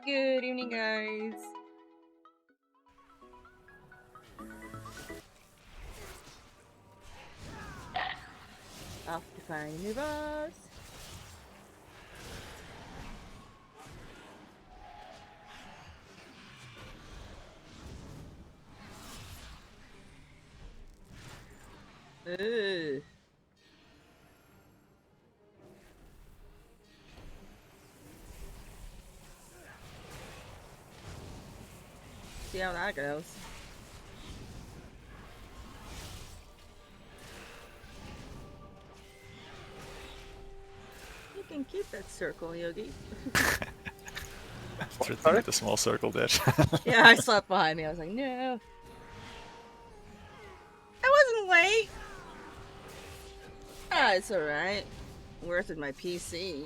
Good evening, guys. Off to find a new boss. Ugh. See how that goes. You can keep that circle, Yogi. Threatening with a small circle there. Yeah, I slept behind me. I was like, no. I wasn't late. Ah, it's alright. Worth it, my PC.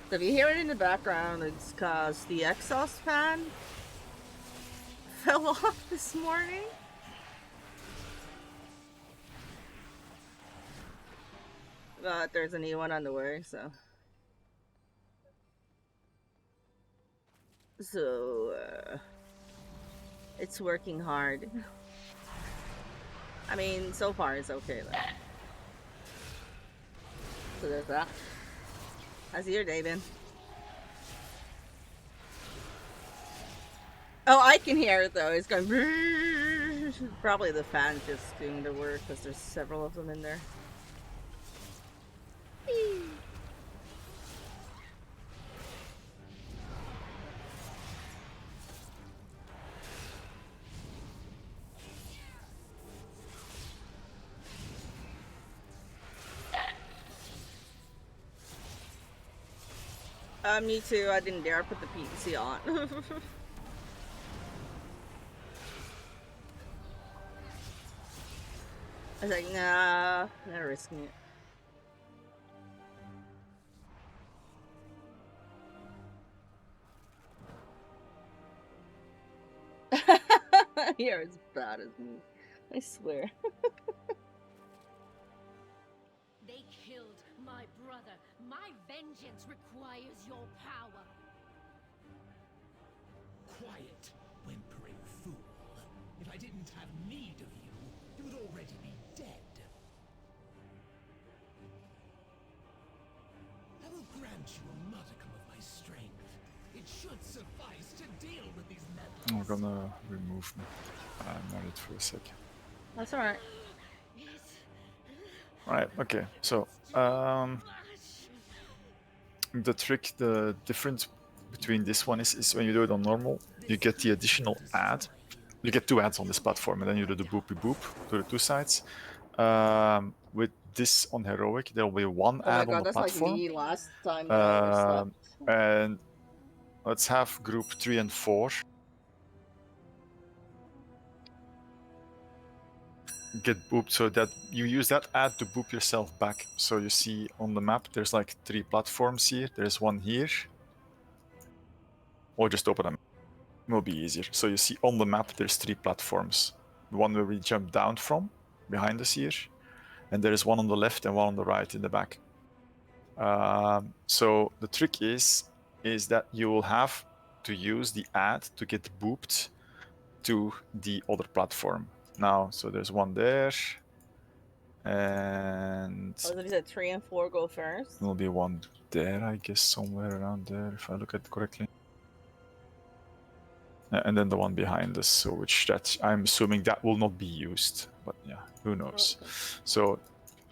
So if you hear it in the background, it's because the exhaust fan fell off this morning. But there's a new one on the way, so. It's working hard. I mean, so far it's okay though. So there's that. How's your day been? Oh, I can hear it though. It's going. Probably the fan just doing the work because there's several of them in there. Me too. I didn't dare put the PC on. I was like, nah, not risking it. You're as bad as me. I swear. They killed my brother. My vengeance requires your power. Quiet, whimpering fool. If I didn't have need of you, you would already be dead. I will grant you a modicum of my strength. It should suffice to deal with these methods. We're gonna remove me. I'm on it for a second. That's alright. Right, okay, so the trick, the difference between this one is when you do it on normal, you get the additional ad. You get two ads on this platform, and then you do the boopy boop to the two sides. With this on heroic, there will be one ad on the platform. Like me last time I slept. And let's have group 3 and 4 get booped, so that you use that ad to boop yourself back. So you see on the map, there's like 3 platforms here. There's one here. Or just open them. It will be easier. So you see on the map, there's 3 platforms. The one where we jump down from, behind us here. And there is one on the left and one on the right in the back. So the trick is that you will have to use the ad to get booped to the other platform. Now, so there's one there. And Oh, so you said 3 and 4 go first? there'll be one there, I guess, somewhere around there, if I look at it correctly. And then the one behind us, so which that I'm assuming that will not be used, but yeah, who knows. Okay. So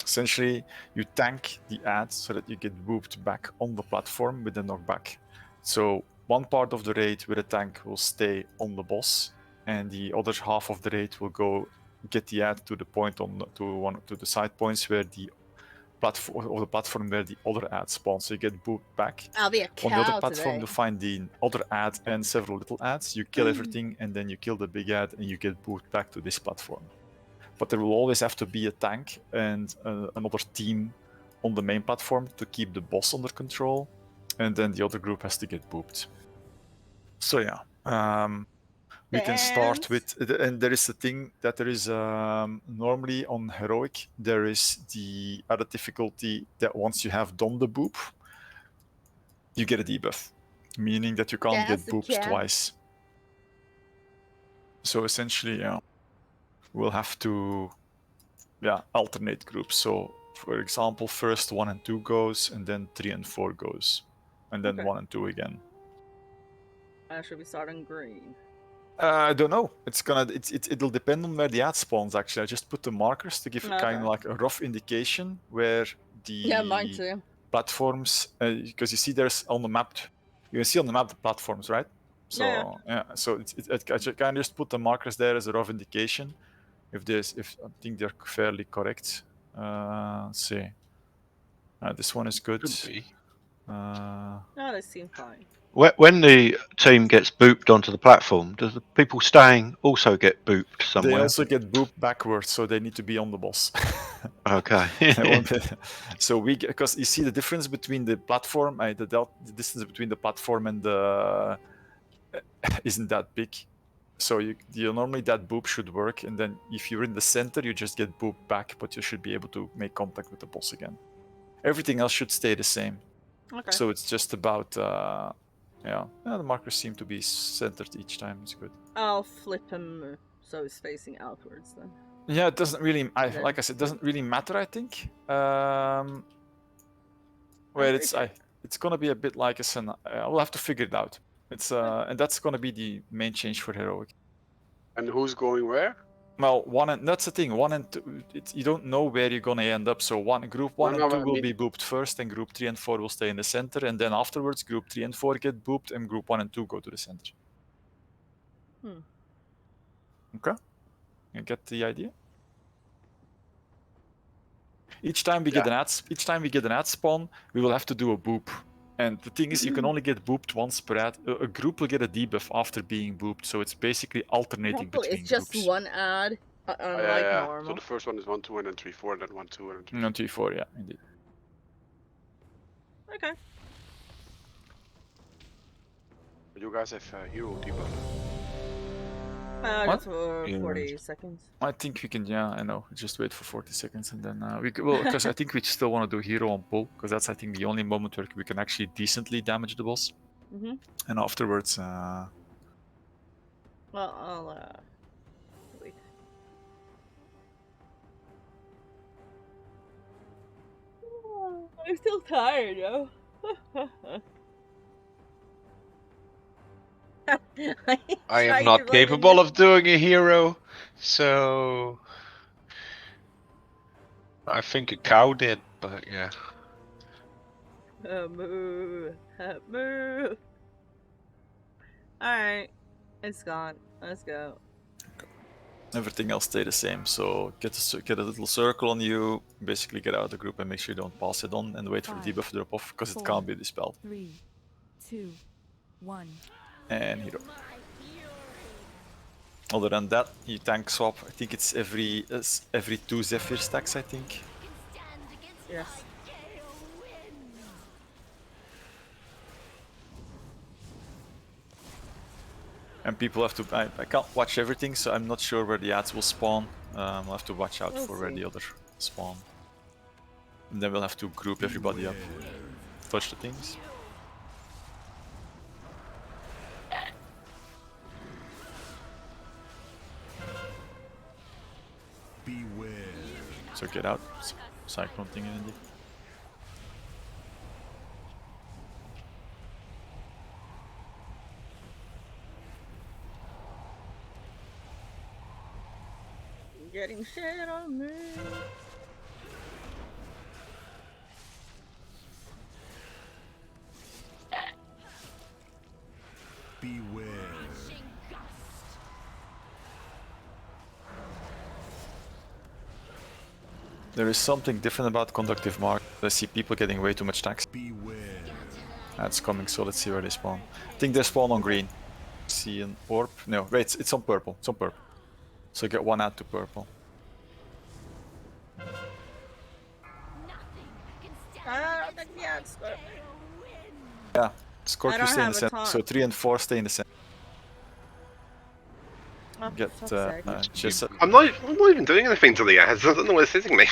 essentially, you tank the ad so that you get booped back on the platform with the knockback. So one part of the raid with a tank will stay on the boss, and the other half of the raid will go get the ad to the point on to the side points where the platform where the other ad spawns. So you get booped back. I'll be a On the other cow platform, today. you find the other ad and several little ads. You kill everything, and then you kill the big ad, and you get booped back to this platform. But there will always have to be a tank and another team on the main platform to keep the boss under control, and then the other group has to get booped. So yeah, we can start with, and there is a thing that there is normally on heroic, there is the added difficulty that once you have done the boop, you get a debuff, meaning that you can't get That's a booped cow. twice. So essentially, yeah, we'll have to alternate groups. So for example, first 1 and 2 goes, and then 3 and 4 goes, and then Okay. 1 and 2 again. Should we start on green? I don't know. It'll depend on where the ad spawns. Actually, I just put the markers to give Okay. kind of like a rough indication where the Yeah, mine too. platforms. Because you see, there's on the map. You can see on the map the platforms, right? So Yeah. so I can just put the markers there as a rough indication. If I think they're fairly correct. Let's see. This one is good. Should be. No, they seem fine. When the team gets booped onto the platform, does the people staying also get booped They somewhere? also get booped backwards, so they need to be on the boss. Okay. So because you see the difference between the platform, the distance between the platform and the isn't that big. So you normally that boop should work, and then if you're in the center, you just get booped back, but you should be able to make contact with the boss again. Everything else should stay the same. Okay. So it's just about the markers seem to be centered each time. It's good. I'll flip him so he's facing outwards then. Yeah, it doesn't really. Yeah. Like I said, it doesn't really matter. I think. Where it's gonna be a bit like a we'll have to figure it out. It's and that's gonna be the main change for heroic. And who's going where? Well, that's the thing. 1 and 2, you don't know where you're gonna end up. So group 1 and 2 will be booped first, and group 3 and 4 will stay in the center, and then afterwards, group 3 and 4 get booped, and group 1 and 2 go to the center. Okay, you get the idea. Each time we get an ad spawn, we will have to do a boop. And the thing is, you can only get booped once per ad. A group will get a debuff after being booped, so it's basically alternating between It's just groups. one ad, unlike So normal. the first one is 1, 2, and then 3, 4, and then 1, 2, and then 3. 1, 2, 4, yeah, indeed. Okay. But you guys have hero debuff. Just for 40 seconds. I think we can, I know. Just wait for 40 seconds and then because I think we still want to do hero on pull, because that's, I think, the only moment where we can actually decently damage the boss. Mm-hmm. And afterwards, Well, I'll wait. I'm still tired, yo. I am not capable of doing a hero, so I think a cow did, but yeah. Moo. Moo. Alright. It's gone. Let's go. everything else stay the same. So get a little circle on you, basically get out of the group and make sure you don't pass it on, and wait for the debuff to drop off, because it can't be dispelled. 3, 2, 1. And hero. Other than that, you tank swap. I think it's every 2 Zephyr stacks, I think. Yes. And people have to. I can't watch everything, so I'm not sure where the ads will spawn. We'll have to watch out for where the other spawn. And then we'll have to group everybody up. Touch the things. Beware, So get out. Cyclone thing in it. Getting shit on me. Beware. Reaching gust. There is something different about conductive mark. I see people getting way too much tax. Beware. That's coming, so let's see where they spawn. I think they spawn on green. See an orb? No, wait, it's on purple. It's on purple. So get one add to purple. Nothing can stand against Yeah, my it's pale good. wind. Yeah, Scorpio don't stay in the have a center. taunt. So 3 and 4 stay in the center. Oh, Get for fuck's sake. just I'm not even doing anything to the ads. I don't know what's hitting me.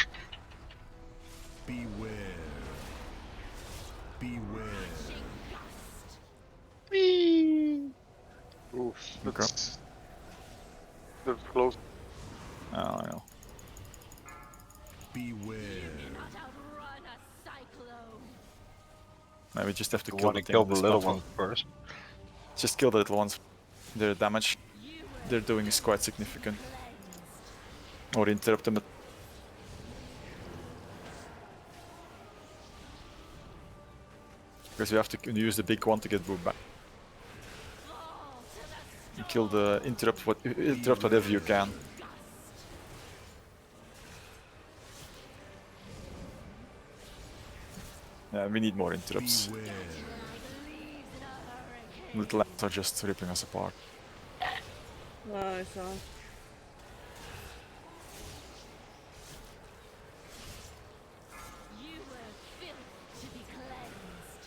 Beware. Beware. Reaching gust. Oof. Okay. That's close. I don't know. Beware. Cannot outrun a cyclone. Maybe we just have to You kill want the to thing kill on the this little platform. ones first. Just kill the little ones. Their damage You were they're doing is quite significant. cleansed. Or interrupt them. Because we have to use the big one to get boop back. Fall to the And kill the interrupt whatever you can. Yeah, we need more interrupts. Beware. like leaves in a hurricane. Little ants are just ripping us apart. Oh, I saw. You were filth to be cleansed.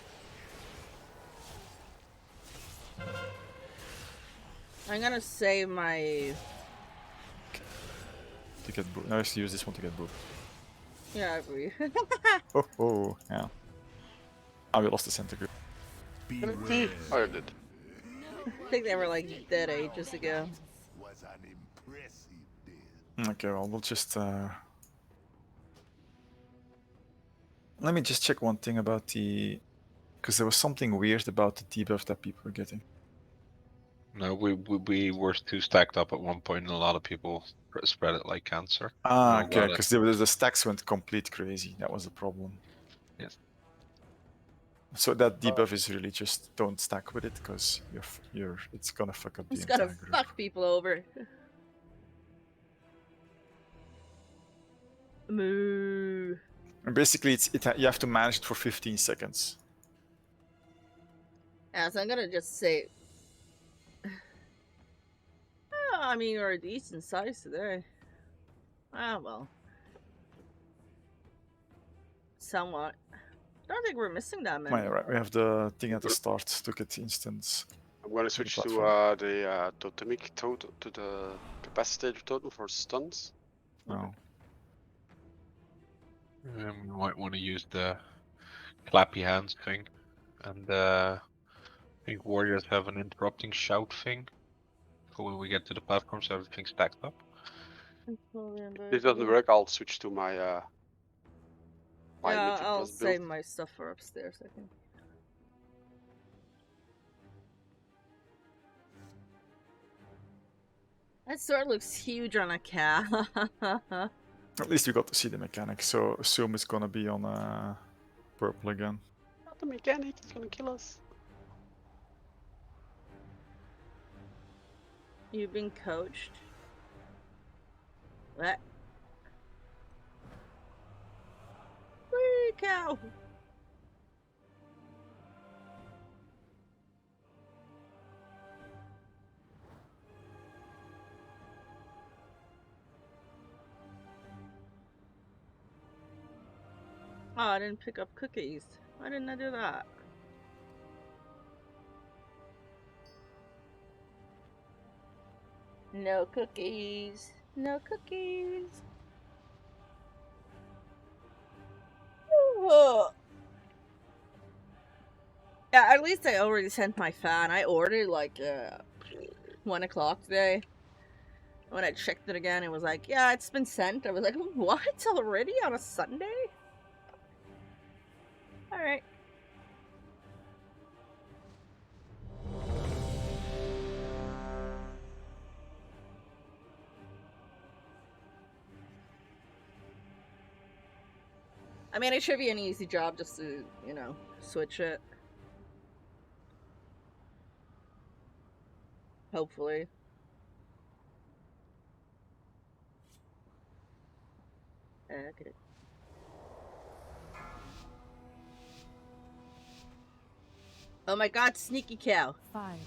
I'm gonna save my. To get boop. Now I have to use this one to get boop. Yeah, I agree. Oh, yeah. Ah, we lost the center group. Beware. Oh, I did. I think they were like dead ages ago. Was an impressive death. Okay, well, we'll just let me just check one thing about the, because there was something weird about the debuff that people were getting. No, we were too stacked up at one point, and a lot of people spread it like cancer. Ah, I okay, got it. because the stacks went complete crazy. That was the problem. Yes. So that debuff is really just don't stack with it, because it's gonna fuck up the It's entire gonna group. fuck people over. Moo. And basically, you have to manage it for 15 seconds. Yeah, so I'm gonna just say. Oh, I mean, we're a decent size today. Ah, well. Somewhat. Don't think we're missing that many. Oh, yeah, right. We have the thing at the start to get instance. I'm gonna switch to platform. the totemic totem, to the capacitator totem for stuns. Oh. We might want to use the clappy hands thing, and I think warriors have an interrupting shout thing for when we get to the platform, so everything's stacked up. If this doesn't work, I'll switch to my my Yeah, Mythic I'll Plus save build. my stuff for upstairs, I think. That sword looks huge on a cat. At least we got to see the mechanic, so assume it's gonna be on purple again. Not the mechanic, it's gonna kill us. You've been coached. What? Wee cow! Oh, I didn't pick up cookies. Why didn't I do that? No cookies. No cookies. Ooh. Yeah, at least I already sent my fan. I ordered like 1 o'clock today. When I checked it again, it was like, yeah, it's been sent. I was like, what? Already on a Sunday? Alright. I mean, it should be an easy job just to, you know, switch it. Hopefully. Okay. Oh my god, sneaky cow. 5,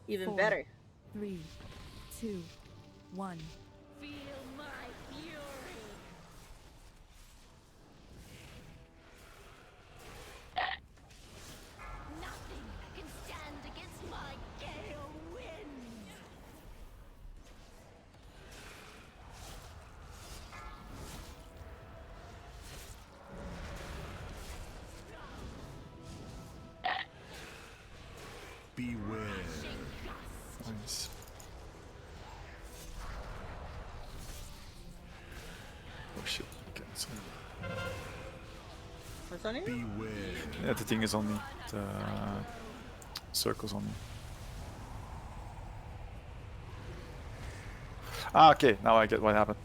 Even 4, better. 3, 2, 1. Feel my fury. Nothing can stand against my gale winds. Beware. Nice. Oh shit, cancel. What's on here? Beware. Yeah, the thing is on me. The circle's on me. Ah, okay, now I get what happened.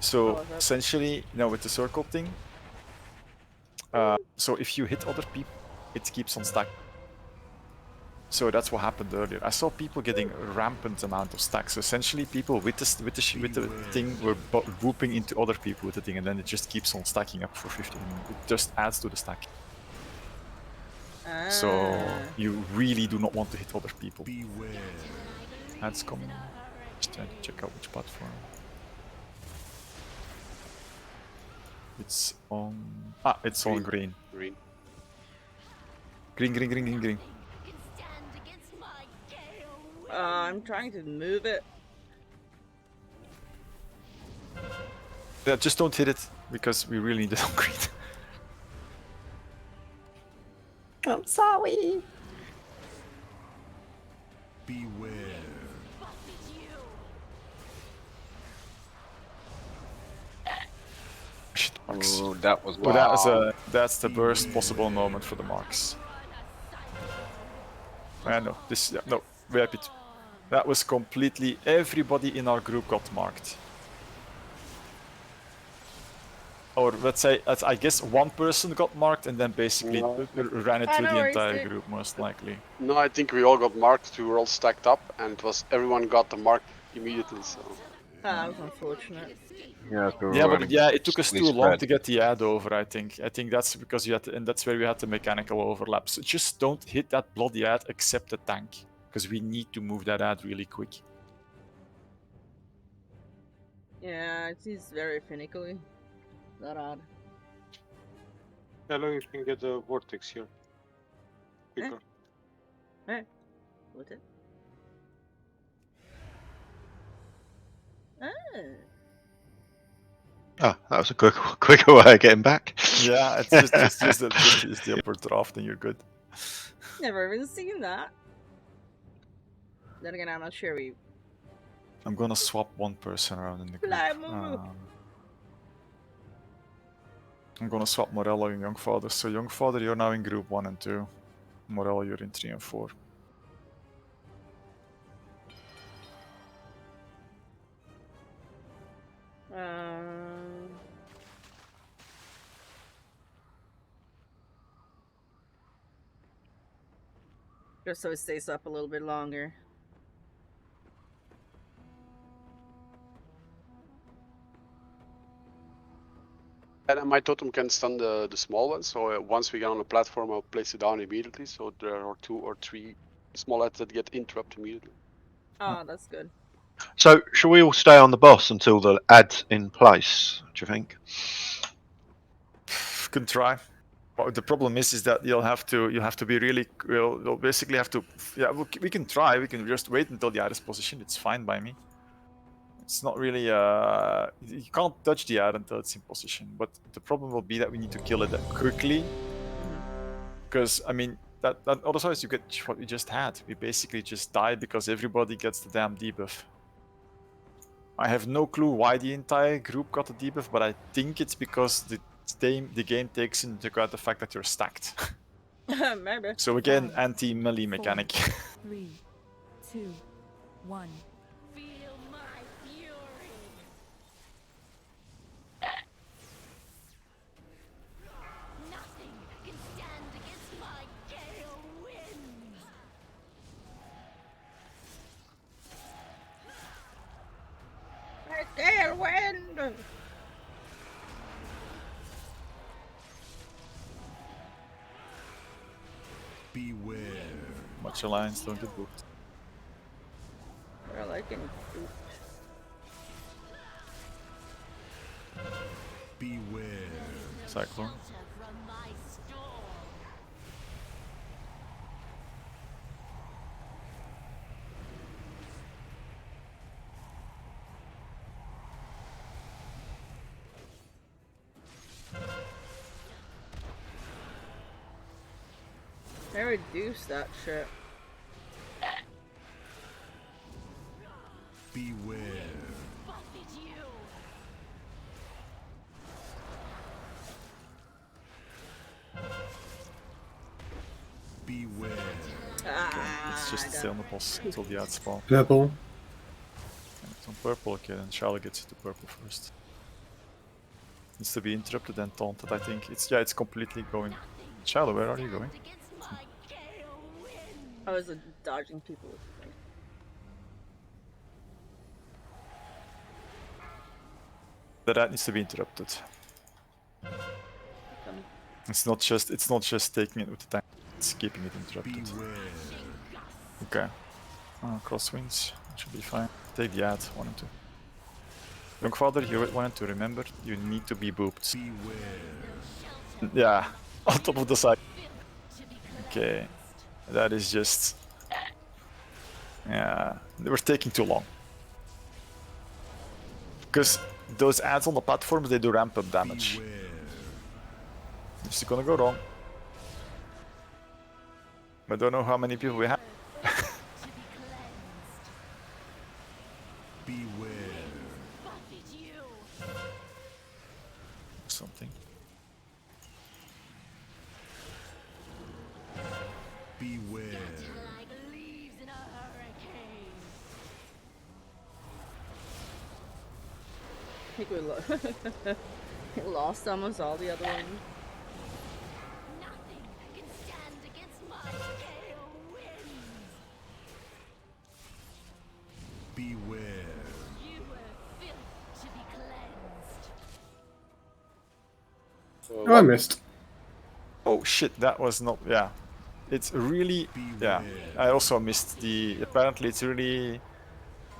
So, was that? essentially, you know, with the circle thing, so if you hit other people, it keeps on stacking. So that's what happened earlier. I saw people getting a rampant amount of stacks. So essentially, people with the thing were whooping into other people with the thing, and then it just keeps on stacking up for 15. It just adds to the stack. So you really do not want to hit other people. Beware. Ads coming. Just trying to check out which platform. It's on. Ah, it's on green. Green. Green, green, green, green, green. Can stand against my gale winds. I'm trying to move it. Yeah, just don't hit it because we really need it on green. I'm sorry. Beware. Buffet you. Shit, marks. Oh, that was Oh, that was that's the worst possible moment for the marks. I know this. Yeah, no, wipe it. That was completely. Everybody in our group got marked. Or let's say, I guess one person got marked and then basically ran it I through know, the right, entire dude. group, most likely. No, I think we all got marked. We were all stacked up, and it was everyone got the mark immediately. So That was unfortunate. Yeah, Yeah, but yeah, it took us too long to get the ad over. I think that's because you had to, and that's where we had the mechanical overlap. So just don't hit that bloody ad except the tank, because we need to move that ad really quick. Yeah, it is very finically. That odd. Hello, you can get the vortex here. Quicker. Hey, what it? Oh. Oh, that was a quicker way of getting back. Yeah, it's just the upper draft and you're good. Never even seen that. Then again, I'm not sure we. I'm gonna swap one person around in the group. Fly, Mumu. I'm gonna swap Morello and Youngfather. So Youngfather, you're now in group 1 and 2. Morello, you're in 3 and 4. Just so it stays up a little bit longer. and my totem can stun the small ones. So once we get on the platform, I'll place it down immediately. So there are 2 or 3 small ads that get interrupted immediately. Oh, that's good. So, shall we all stay on the boss until the ad's in place? Do you think? Can try. But the problem is that you have to be really. You'll basically have to. Yeah, we can try. We can just wait until the ad is positioned. It's fine by me. It's not really. You can't touch the ad until it's in position. But the problem will be that we need to kill it quickly. Because I mean, that otherwise you get what we just had. We basically just die because everybody gets the damn debuff. I have no clue why the entire group got a debuff, but I think it's because the game takes into account the fact that you're stacked. Maybe. So again, 5, anti-melee 4, mechanic. 3, 2, 1. Feel my fury. Nothing can stand against my gale winds. Gale wind! Beware. Much alliance don't get booked. Well, I can boot. Beware. Cyclone. Shelter from my storm. They reduce that shit. Beware. Buffet you. Beware. Ah, Let's just I stay got on the boss until the ad spawn. Purple. And it's on purple, okay, then Charlotte gets to purple first. Needs to be interrupted and taunted, I think. It's completely going. Shallow, where are you going? Against my gale winds. I was dodging people with me. The ad needs to be interrupted. It's not just taking it with the tank, it's keeping it interrupted. Beware. Okay. Crosswinds, should be fine. Take the ad, 1 and 2. Youngfather, you 1 and 2, remember, you need to be booped. Beware. Yeah, on top of the side. Okay, that is just... Yeah, they were taking too long. Because those ads on the platforms, they do ramp up damage. Beware. This is gonna go wrong. I don't know how many people we have. Beware. Buffet you. Something. Beware. Like leaves in a hurricane. I think we lost almost all the other ones. Nothing can stand against my gale winds. Beware. You were filth to be cleansed. Oh, I missed. Oh shit, that was not... Yeah. It's really... Yeah, I also missed the... Apparently it's really...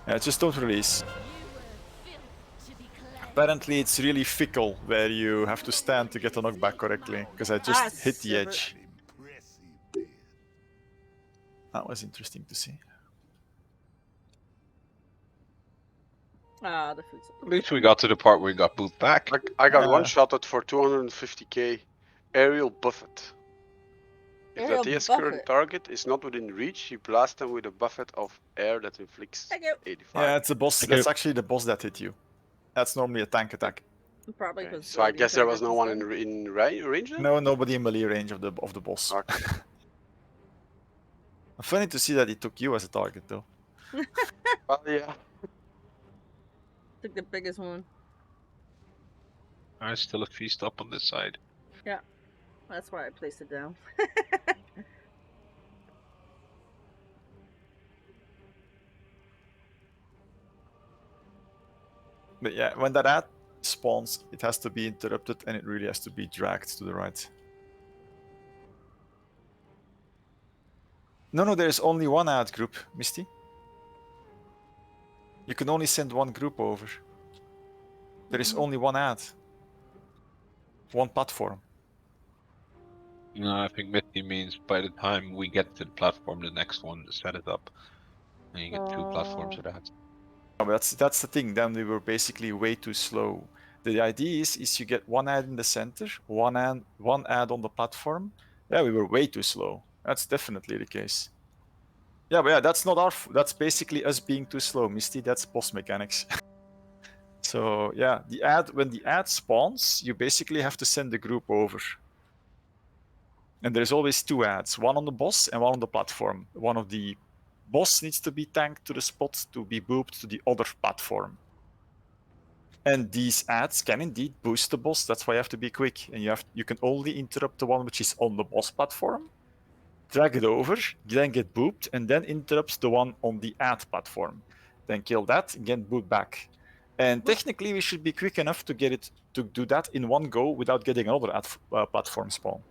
Yeah, just don't release. You were filth to be cleansed. Apparently it's really fickle where you have to stand to get the knockback correctly. Because I just hit the Sivert. edge. Impressive. That was interesting to see. Ah, the food's. At least we got to the part where we got boot back. I got Yeah. one shot for 250k. Aerial buffet. If Aerial the TS buffet. current target is not within reach, you blast them with a buffet of air that inflicts Thank you. 85. Yeah, it's a boss. Okay. That's actually the boss that hit you. That's normally a tank attack. Probably Okay, because. so I guess there was no one in range then? No, nobody in melee range of the boss. Okay. Funny to see that he took you as a target though. Well, yeah. Took the biggest one. There's still a feast up on this side. That's why I placed it down. But yeah, when that ad spawns, it has to be interrupted and it really has to be dragged to the right. No, there's only one ad group, Misty. You can only send one group over. There is only one ad. One platform. No, I think Mitty means by the time we get to the platform, the next one to set it up. And you get two platforms of that. No, but that's the thing. Then we were basically way too slow. The idea is you get one ad in the center, one ad on the platform. Yeah, we were way too slow. That's definitely the case. Yeah, but yeah, that's not our. That's basically us being too slow, Misty. That's boss mechanics. So yeah, when the ad spawns, you basically have to send the group over. And there's always two ads, one on the boss and one on the platform. One of the boss needs to be tanked to the spot to be booped to the other platform. And these ads can indeed boost the boss. That's why you have to be quick. And you can only interrupt the one which is on the boss platform, drag it over, then get booped, and then interrupts the one on the ad platform. Then kill that and get booped back. And technically, we should be quick enough to get it to do that in one go without getting another ad platform spawn.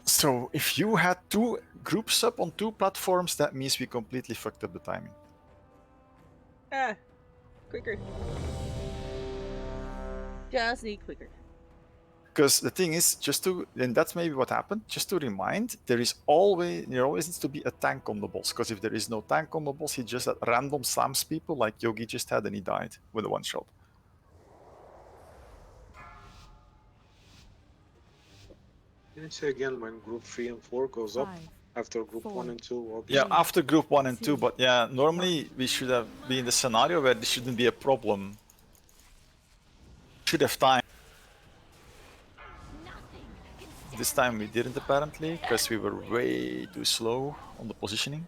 So if you had two groups up on two platforms, that means we completely fucked up the timing. Ah, quicker. Just need quicker. Because the thing is, and that's maybe what happened, just to remind, there always needs to be a tank on the boss. Because if there is no tank on the boss, he just random slams people like Yogi just had and he died with a one shot. Can you say again when group 3 and 4 goes up 5, after group 1 4. and 2? Or Yeah, Three, after group 1 and 2, 2, but yeah, normally we should have been in the scenario where this shouldn't be a problem. Should have time. This time we didn't apparently, because we were way too slow on the positioning.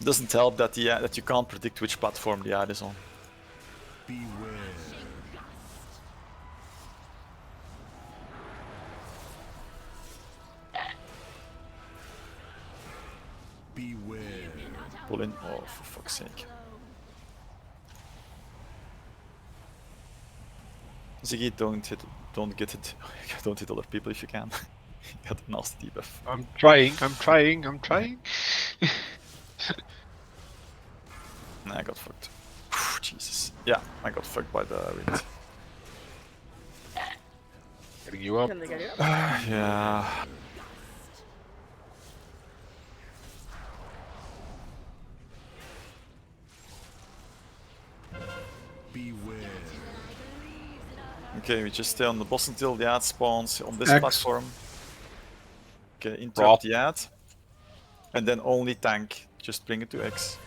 It doesn't help that that you can't predict which platform the ad is on. Pull in. Oh, for fuck's sake. Ziggy, don't get it. Don't hit other people if you can. You got a nasty debuff. I'm trying. Nah, I got fucked. Jesus. Yeah, I got fucked by the wind. Getting you up. Can they get you up? Yeah. Okay, we just stay on the boss until the ad spawns on this platform. Okay, interrupt the ad. And then only tank. Just bring it to X.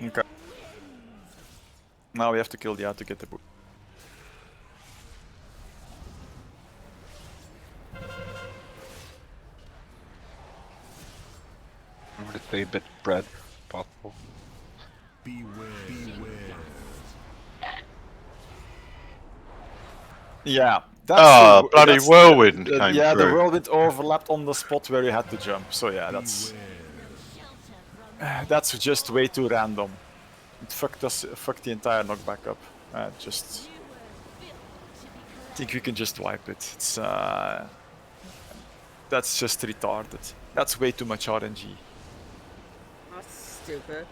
Okay. Now we have to kill the ad to get the boot. Remember to stay a bit spread, if possible. Yeah. That's bloody whirlwind came yeah, through. the whirlwind overlapped on the spot where you had to jump. So yeah, that's just way too random. It fucked the entire knockback up. I think we can just wipe it. It's that's just retarded. That's way too much RNG. That's stupid.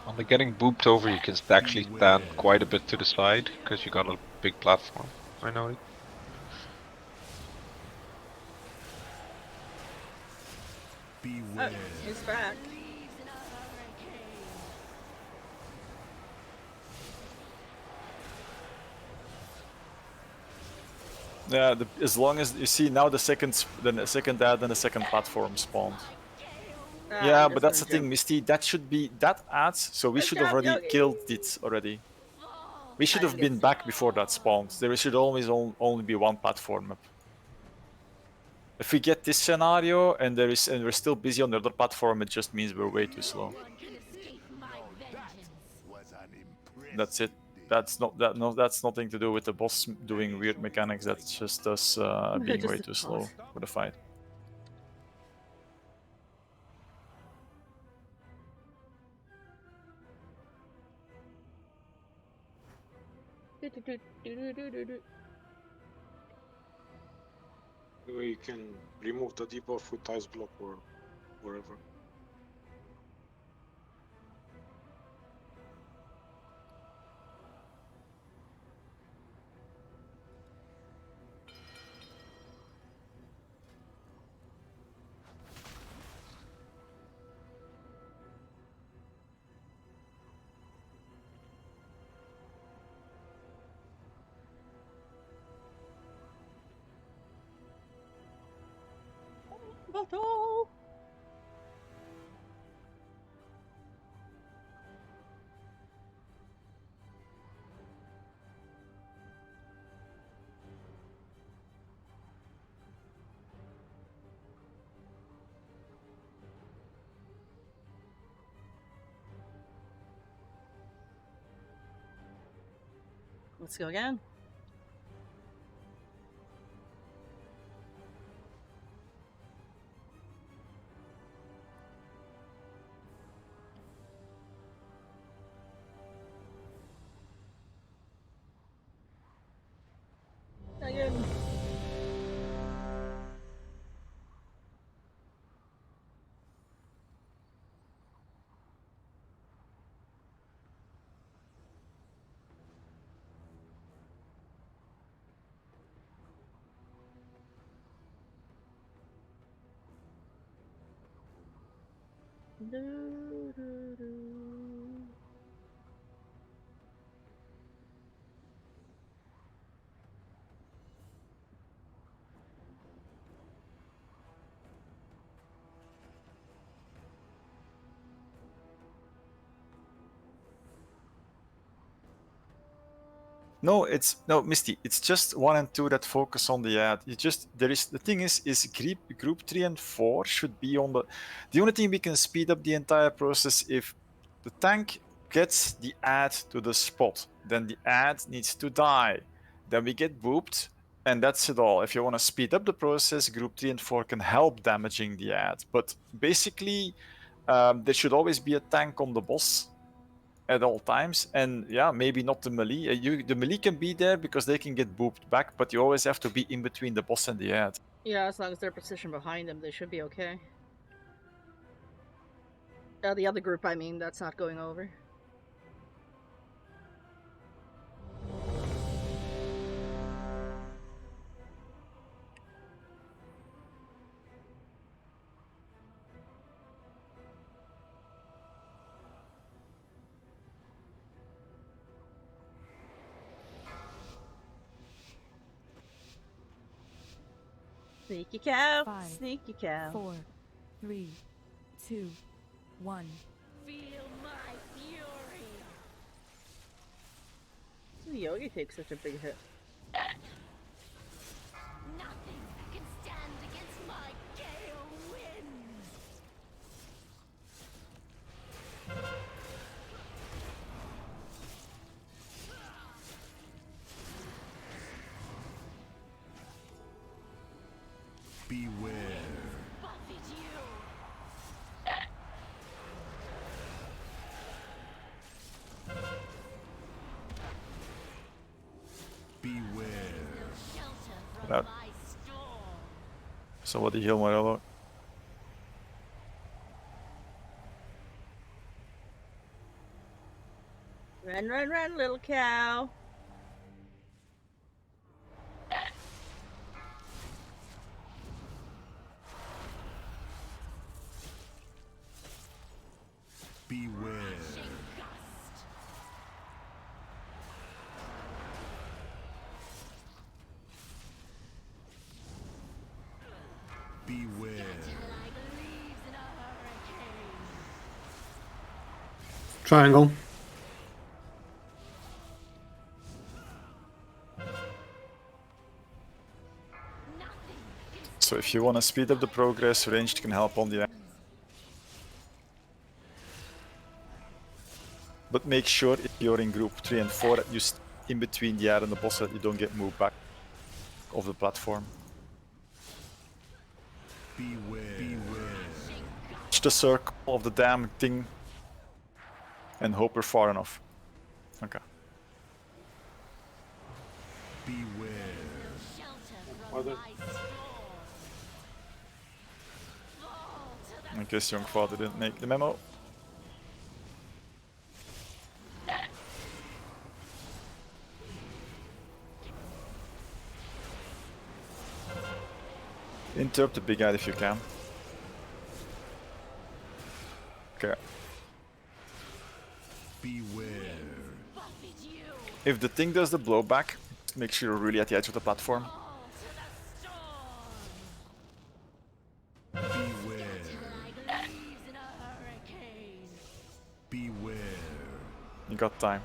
On the getting booped over, you can actually stand quite a bit to the side, because you got a big platform. I know it. Oh, he's back. Yeah, as long as you see now the second ad and the second platform spawned. Yeah, but that's the thing, Misty. That should be that ad. So we should have already killed it already. We should have been back before that spawned. There should always only be one platform up. If we get this scenario and we're still busy on the other platform, it just means we're way too slow. That's it. That's nothing to do with the boss doing weird mechanics. That's just us being way too slow for the fight. you can remove the debuff with ice block or wherever. Battle! Let's go again. Again. Do, do, do. No, it's no Misty. It's just 1 and 2 that focus on the ad. You just the thing is group 3 and 4 should be on the. The only thing we can speed up the entire process if the tank gets the ad to the spot. Then the ad needs to die. Then we get booped, and that's it all. If you want to speed up the process, group 3 and 4 can help damaging the ad. But basically, there should always be a tank on the boss at all times, and yeah, maybe not the melee. The melee can be there because they can get booped back, but you always have to be in between the boss and the ad. Yeah, as long as they're positioned behind them, they should be okay. The other group, I mean, that's not going over. Sneaky cow, 5, sneaky cow. 4, 3, 2, 1. Feel my fury. Yogi takes such a big hit. Nothing can stand against my gale winds. Beware. Buffet you. Beware. Shelter from That- my storm. Somebody heal Morello. Run, run, run, little cow. Beware. Gust. Beware. Like leaves in a hurricane. Triangle. Nothing can So if you want to speed up the progress, ranged can help on the ad. But make sure if you're in group 3 and 4 that you in between the ad and the boss that you don't get moved back off the platform. Beware. Beware. Watch the circle of the damn thing and hope we're far enough. Okay. Beware. shelter Are from there- my storm. Fall to the In case young father didn't make the memo. Interrupt the big guy if you can. Okay. Beware. buffet you. If the thing does the blowback, make sure you're really at the edge of the platform. Fall to the storm. Got time.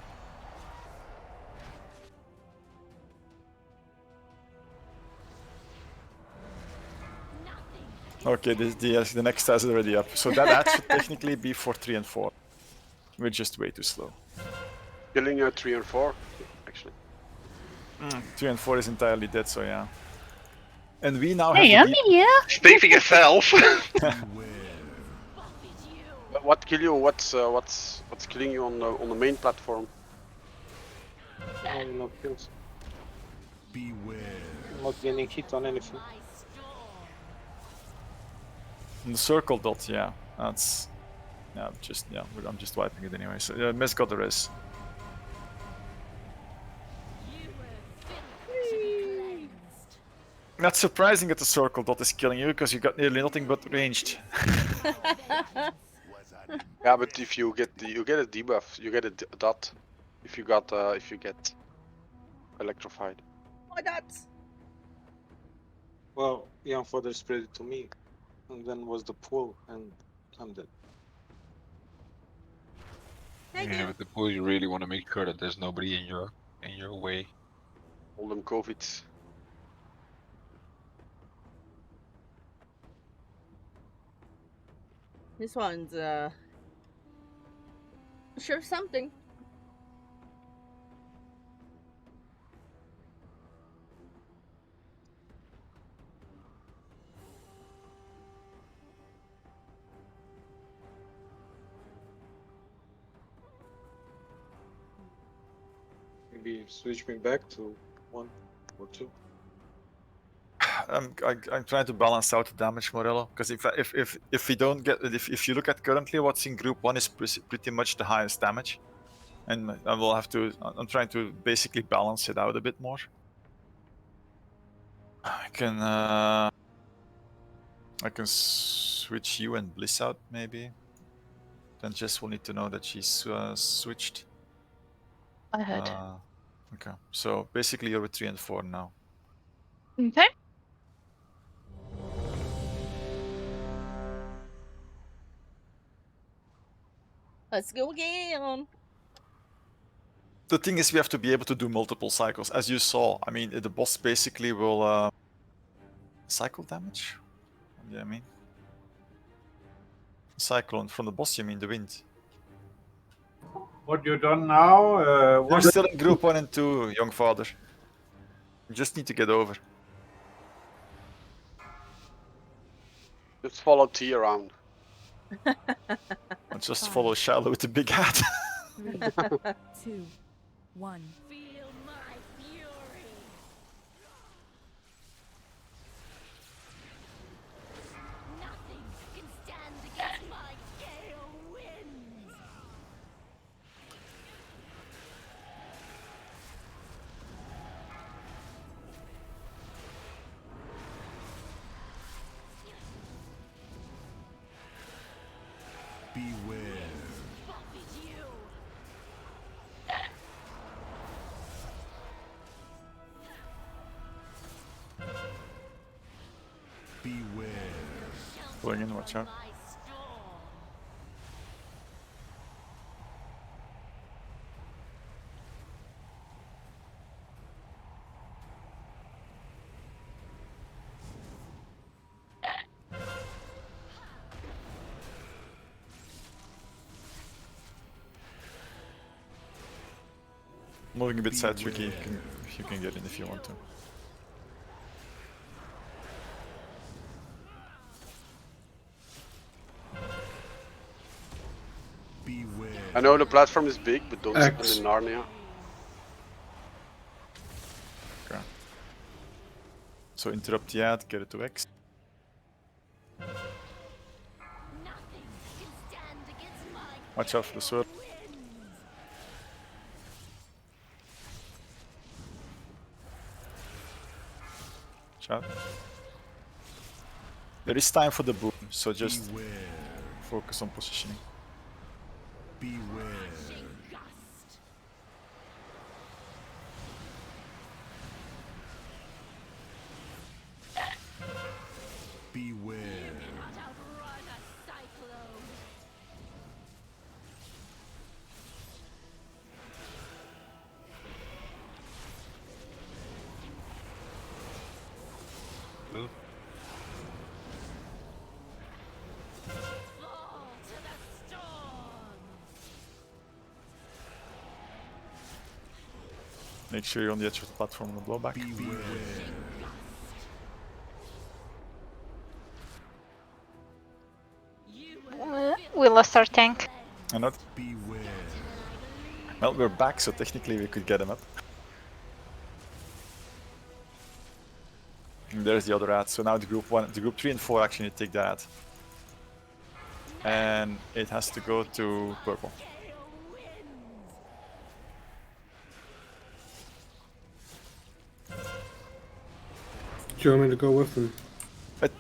Okay, the next task is already up. So that ad should technically be for 3 and 4. We're just way too slow. Killing 3 and 4, actually. 3 and 4 is entirely dead, so yeah. And we now Hey, have I'm the here. Speak for yourself. What kill you? What's killing you on the main platform? Oh, no kills. Beware. Not getting hit on anything. the circle dot, yeah. That's I'm just wiping it anyway. So yeah, Miss got the res. Not surprising that the circle dot is killing you, because you got nearly nothing but ranged. Yeah, but if you get a debuff, you get a dot. If you get electrified. Why not? Well, Ian Fodder spread it to me, and then was the pool, and I'm dead. Thank Yeah, you. with the pool, you really want to make sure that there's nobody in your way. All them COVIDs. This one's sure something. Maybe switch me back to 1 or 2. I'm trying to balance out the damage, Morello, because if we don't get if you look at currently what's in group 1 is pretty much the highest damage, and I will have to. I'm trying to basically balance it out a bit more. I can switch you and Bliss out maybe. Then Jess will need to know that she's switched. I heard. Okay, so basically you're with 3 and 4 now. Okay. Let's go again. The thing is, we have to be able to do multiple cycles. As you saw, I mean, the boss basically will cycle damage. What do I mean? Cyclone from the boss. You mean the wind? What you done now? We're What still in group 1 and 2, young father. You just need to get over. Just follow T around. Or just follow Shallow with the big hat. 3, 2, 1. Feel my fury. Nothing can stand against my gale winds. Beware. Buffet you. Beware. Going in, watch out. My storm. Moving a bit side tricky, you can get in if you want to. Beware. I know the platform is big, but don't spend in Narnia. Okay. So interrupt the ad, get it to X. Nothing can stand against my Watch out for the sword. winds. Watch out. There is time for the boom, so just Beware. focus on positioning. Beware. Gust. Beware. Cannot outrun a cyclone. Make sure you're on the edge of the platform on the blowback. We lost our tank. And not. Well, we're back, so technically we could get him up. And there's the other ad. So now the group 3 and 4 actually take that. And it has to go to purple. Do you want me to go with them? But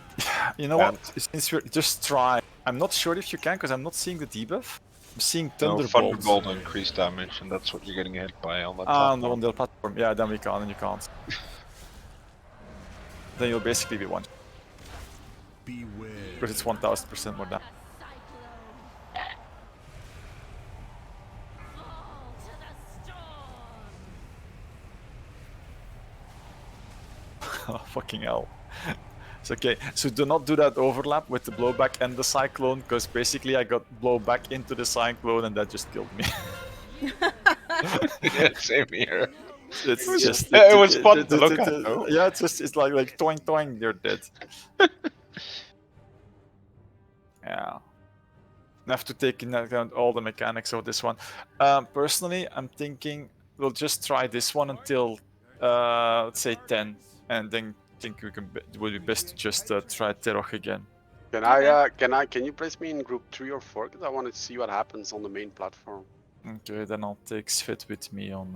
you know what? Since we're just try. I'm not sure if you can because I'm not seeing the debuff. I'm seeing No, Thunderbolt. Thunderbolt increased damage, and that's what you're getting hit by on that Ah, no, platform. on the platform. Yeah, then we can, and you can't. Then you'll basically be one. Because it's 1000% more damage. Oh, fucking hell. It's okay. So do not do that overlap with the blowback and the cyclone, because basically I got blowback into the cyclone and that just killed me. Yeah, same here. It's just it was fun to look at, though. Yeah, it's like toing toing, you're dead. Yeah. I have to take into account all the mechanics of this one. Personally, I'm thinking we'll just try this one until let's say 10, and then think we can. It would be best to just try Terok again. Can you place me in group 3 or 4? Because I want to see what happens on the main platform. Okay, then I'll take Svit with me on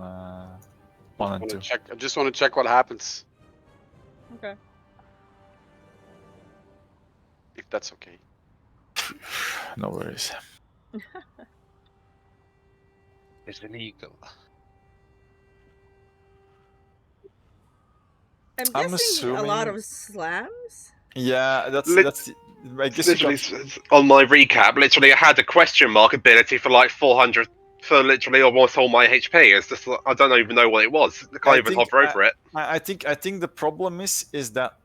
1 and 2. I just want to check what happens. Okay. If that's okay. No worries. It's an eagle. I'm guessing a lot assuming- of slams. Yeah, that's. I guess Literally, on my recap, literally, I had a question mark ability for like 400 for literally almost all my HP. It's just I don't even know what it was. I can't even hover over it. I think the problem is that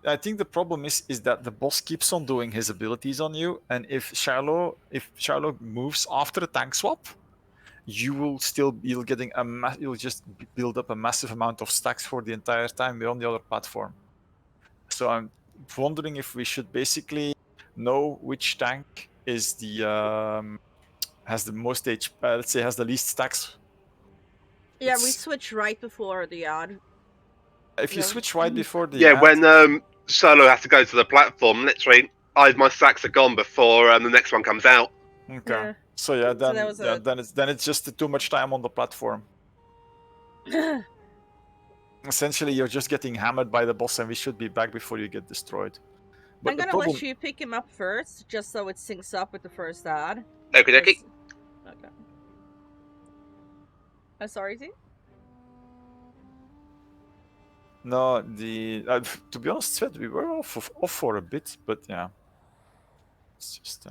I think the problem is that the boss keeps on doing his abilities on you, and if Shiloh moves after a tank swap, you'll just build up a massive amount of stacks for the entire time we're on the other platform. So I'm wondering if we should basically know which tank is the has the most HP, let's say has the least stacks. Yeah, we switch right before the ad. If you switch right before the Yeah, ad, when Solo has to go to the platform, literally, my stacks are gone before the next one comes out. Okay. Yeah. So yeah, then that was a- then it's just too much time on the platform. Essentially, you're just getting hammered by the boss, and we should be back before you get destroyed. But I'm gonna let you pick him up first, just so it syncs up with the first ad. Okie dokie. Okay. I'm sorry, Z? No, to be honest, Svet, we were off for a bit, but yeah, it's just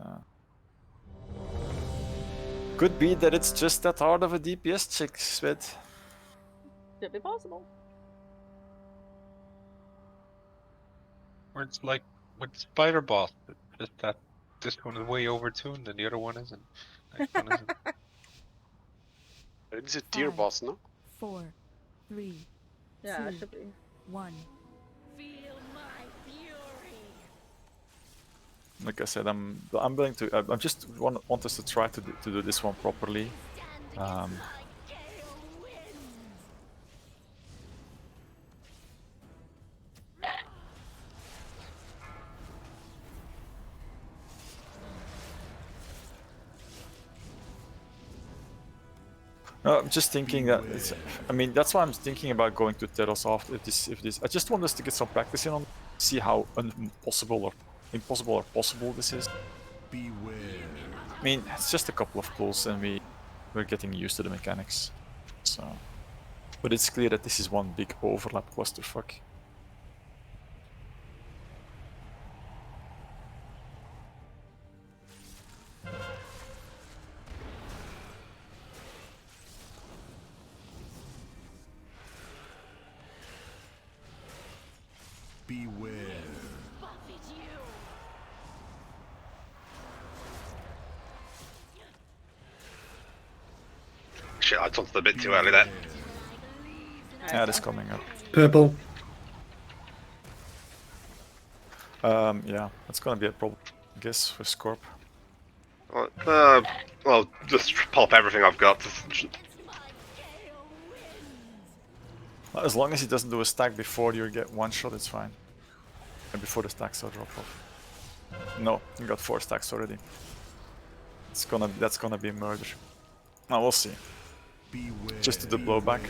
could be that it's just that hard of a DPS check, Svet. Could be possible. Or it's like with Spider Boss, just that this one is way overtuned and the other one isn't. Next one isn't. It's a tier 5, boss, no? 4, 3, Yeah, it 2, should be. 1. Feel my fury. Like I said, I'm willing to. I just want us to try to do this one properly. No, I'm just thinking that I mean, that's why I'm thinking about going to Teros after if this. I just want us to get some practice in on, see how impossible or possible this is. Beware. I mean, it's just a couple of pulls, and we're getting used to the mechanics. So, but it's clear that this is one big overlap clusterfuck. Beware. Buffet you. shit, I taunted a bit too early there. Yeah, it's coming up. Purple. Yeah, that's gonna be a problem, I guess, for Scorp. Well, just pop everything I've got. As long as he doesn't do a stack before you get one shot, it's fine. And before the stacks are drop off. No, you got 4 stacks already. That's gonna be murder. Now we'll see. Just do the blowback.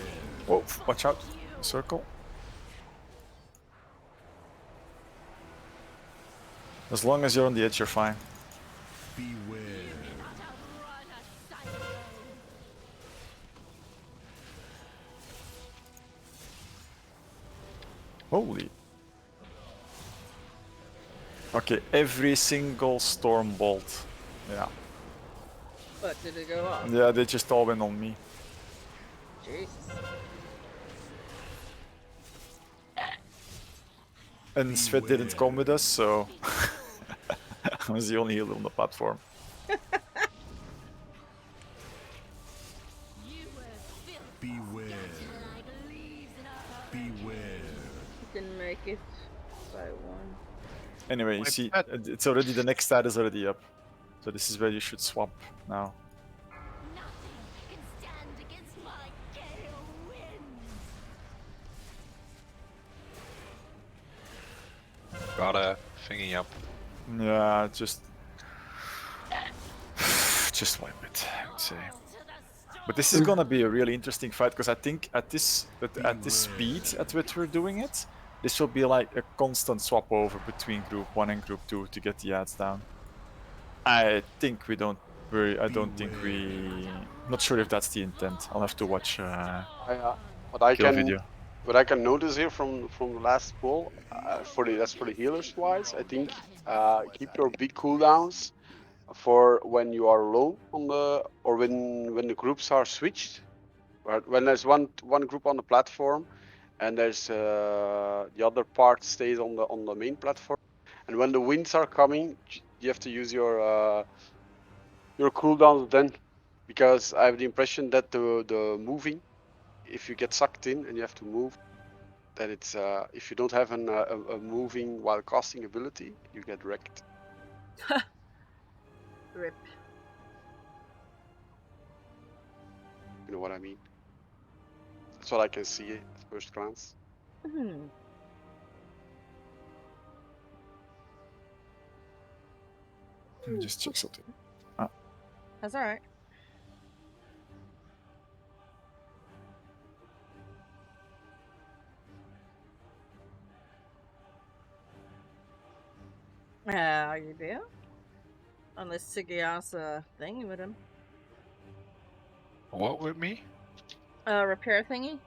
Whoa, watch out. Circle. As long as you're on the edge, you're fine. Holy. Okay, every single storm bolt. Yeah. What, did it go off? Yeah, they just all went on me. Jesus. And Svet didn't come with us, so I was the only healer on the platform. Beware. Beware. Didn't make it by 1. Anyway, you see, it's already, the next stat is already up. So this is where you should swap now. Got a thingy up. Yeah, just wipe it, I would say. But this is gonna be a really interesting fight, because I think at this speed at which we're doing it, this will be like a constant swap over between Group 1 and Group 2 to get the ads down. I think we don't. I don't think we. Not sure if that's the intent. I'll have to watch. Video. What I can notice here from the last poll, for the healers wise, I think keep your big cooldowns for when you are alone on the, or when the groups are switched. Right? When there's one group on the platform, and there's the other part stays on the main platform, and when the winds are coming, you have to use your cooldowns then, because I have the impression that the moving, if you get sucked in and you have to move, that it's if you don't have a moving while casting ability, you get wrecked. Rip. You know what I mean? That's what I can see at first glance. Just check something. That's alright. You do? Unless Siggy's thingy with him. What with me? Repair thingy?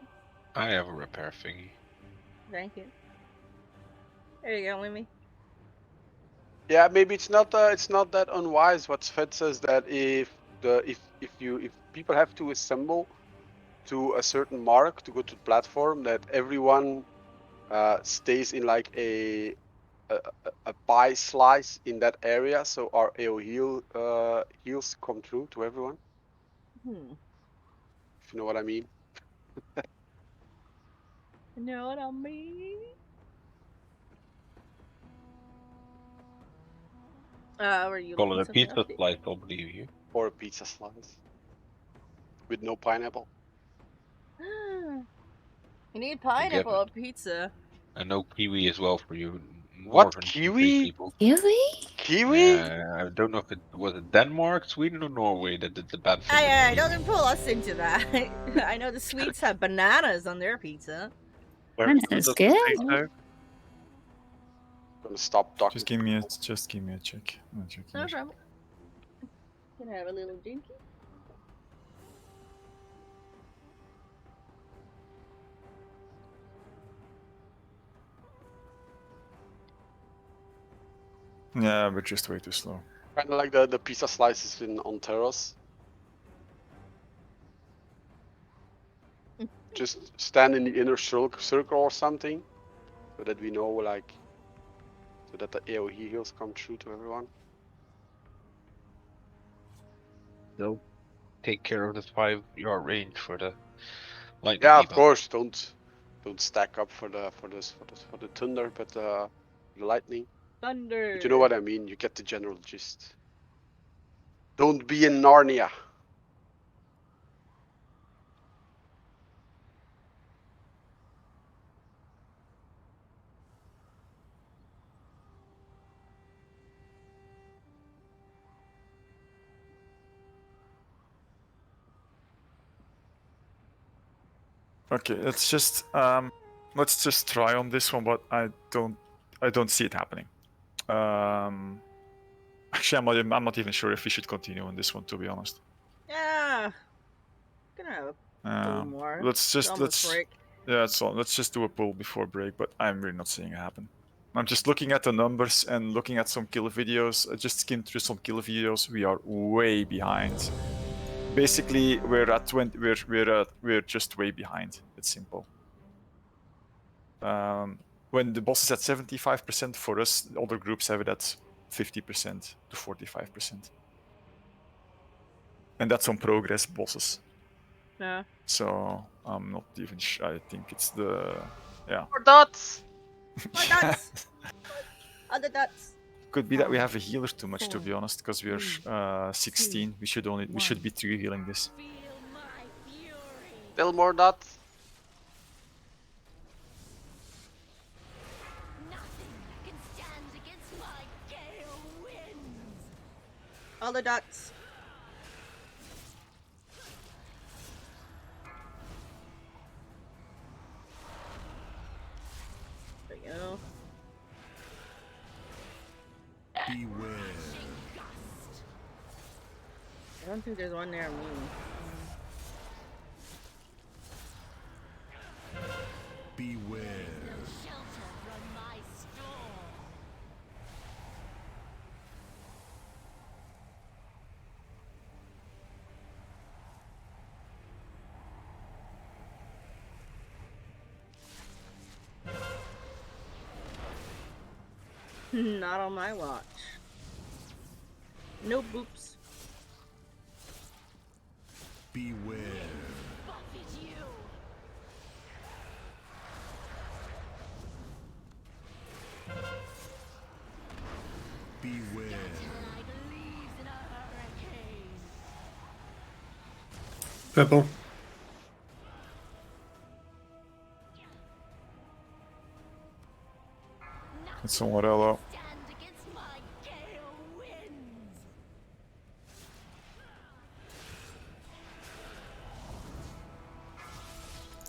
I have a repair thingy. Thank you. There you go, Mimi. Yeah, maybe it's not that unwise what Svet says, that if people have to assemble to a certain mark to go to the platform, that everyone stays in like a pie slice in that area, so our AO heals come through to everyone. If you know what I mean. You know what I mean? Were you Call it a looking something pizza up? slice, I'll believe you. Or a pizza slice. With no pineapple. You need pineapple on pizza. And no kiwi as well for you. What? Kiwi? Kiwi? Kiwi? I don't know if it was Denmark, Sweden, or Norway that did the bad thing. Hey, don't pull us into that. I know the Swedes have bananas on their pizza. Bananas good. Gonna stop talking. Just give me a check. I'll check No here. trouble. Can I have a little drinky? Yeah, we're just way too slow. Kind of like the pizza slices on Terrace. Just stand in the inner circle or something, so that we know, like, so that the AoE heals come through to everyone. So, take care of the 5-yard range for the lightning. Yeah, of debuff. course. Don't stack up for the thunder, but the lightning. Thunder. But you know what I mean. You get the general gist. Don't be in Narnia. Okay, let's just try on this one, but I don't see it happening. Actually, I'm not even sure if we should continue on this one, to be honest. Yeah. Gonna have a little more. Let's break. yeah, that's all. Let's just do a pull before break, but I'm really not seeing it happen. I'm just looking at the numbers and looking at some kill videos. I just skimmed through some kill videos. We are way behind. Basically, we're at 20. We're just way behind. It's simple. When the boss is at 75% for us, the other groups have it at 50% to 45%, and that's on progress bosses. Yeah. So I'm not even sure. I think it's the More dots. More dots. Other dots. Could be that we have a healer too much, to be honest, because we're 16. We should be 3 healing this. Still more dots. All the dots. There you go. Beware. I don't think there's one near me. Beware. Not on my watch. No boops. Beware. Beware. Purple. It's somewhat low.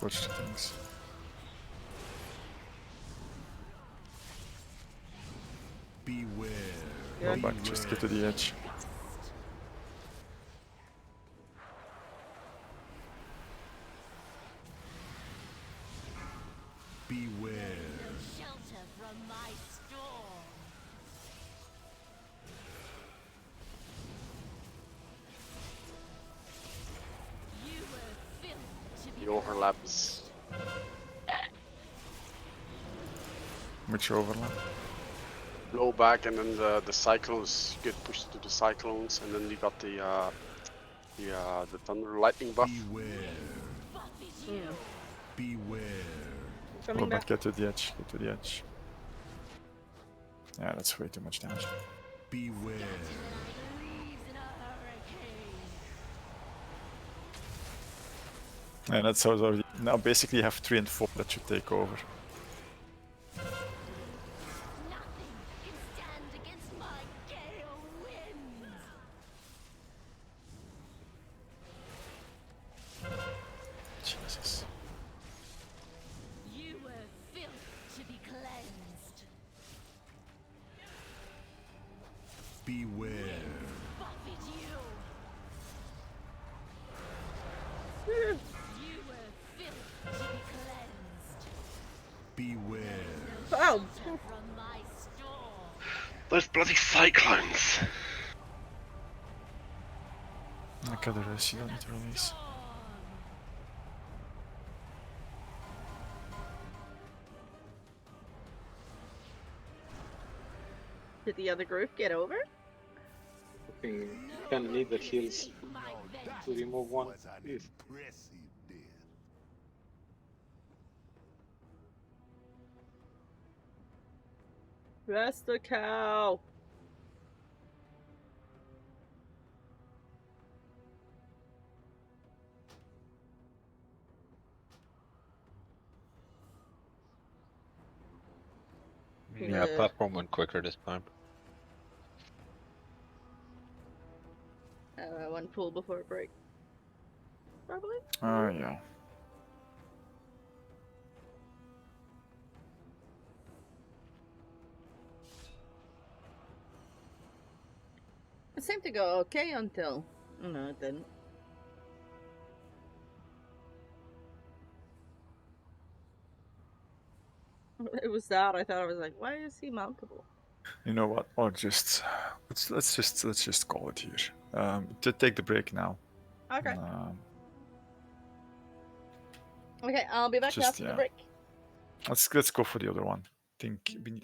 Watch the things. Beware. Go back, just get to the edge. Beware. Shelter from my storm. You were filmed to be The overlaps. Which overlap? Blow back, and then the cyclones get pushed to the cyclones, and then you got the thunder lightning buff. Beware. Beware. Coming Go back. back, get to the edge, get to the edge. Yeah, that's way too much damage. Beware. And that's how already. Now basically you have 3 and 4 that should take over. Jesus. You were filth to be cleansed. Beware. Buffet you. You were filth to be cleansed. Beware. Oh. From my storm. Those bloody cyclones. Okay, the rest you don't need to release. Did the other group get over? I think can need the heals. to remove one. If Rest the cow. Yeah, platform went quicker this time. One pull before break. Probably. Yeah. It seemed to go okay until... No, it didn't. It was that. I thought I was like, why is he mountable? You know what? Or just let's just call it here. To take the break now. Okay. Okay, I'll be back Just, after the yeah. break. Let's go for the other one. I think we.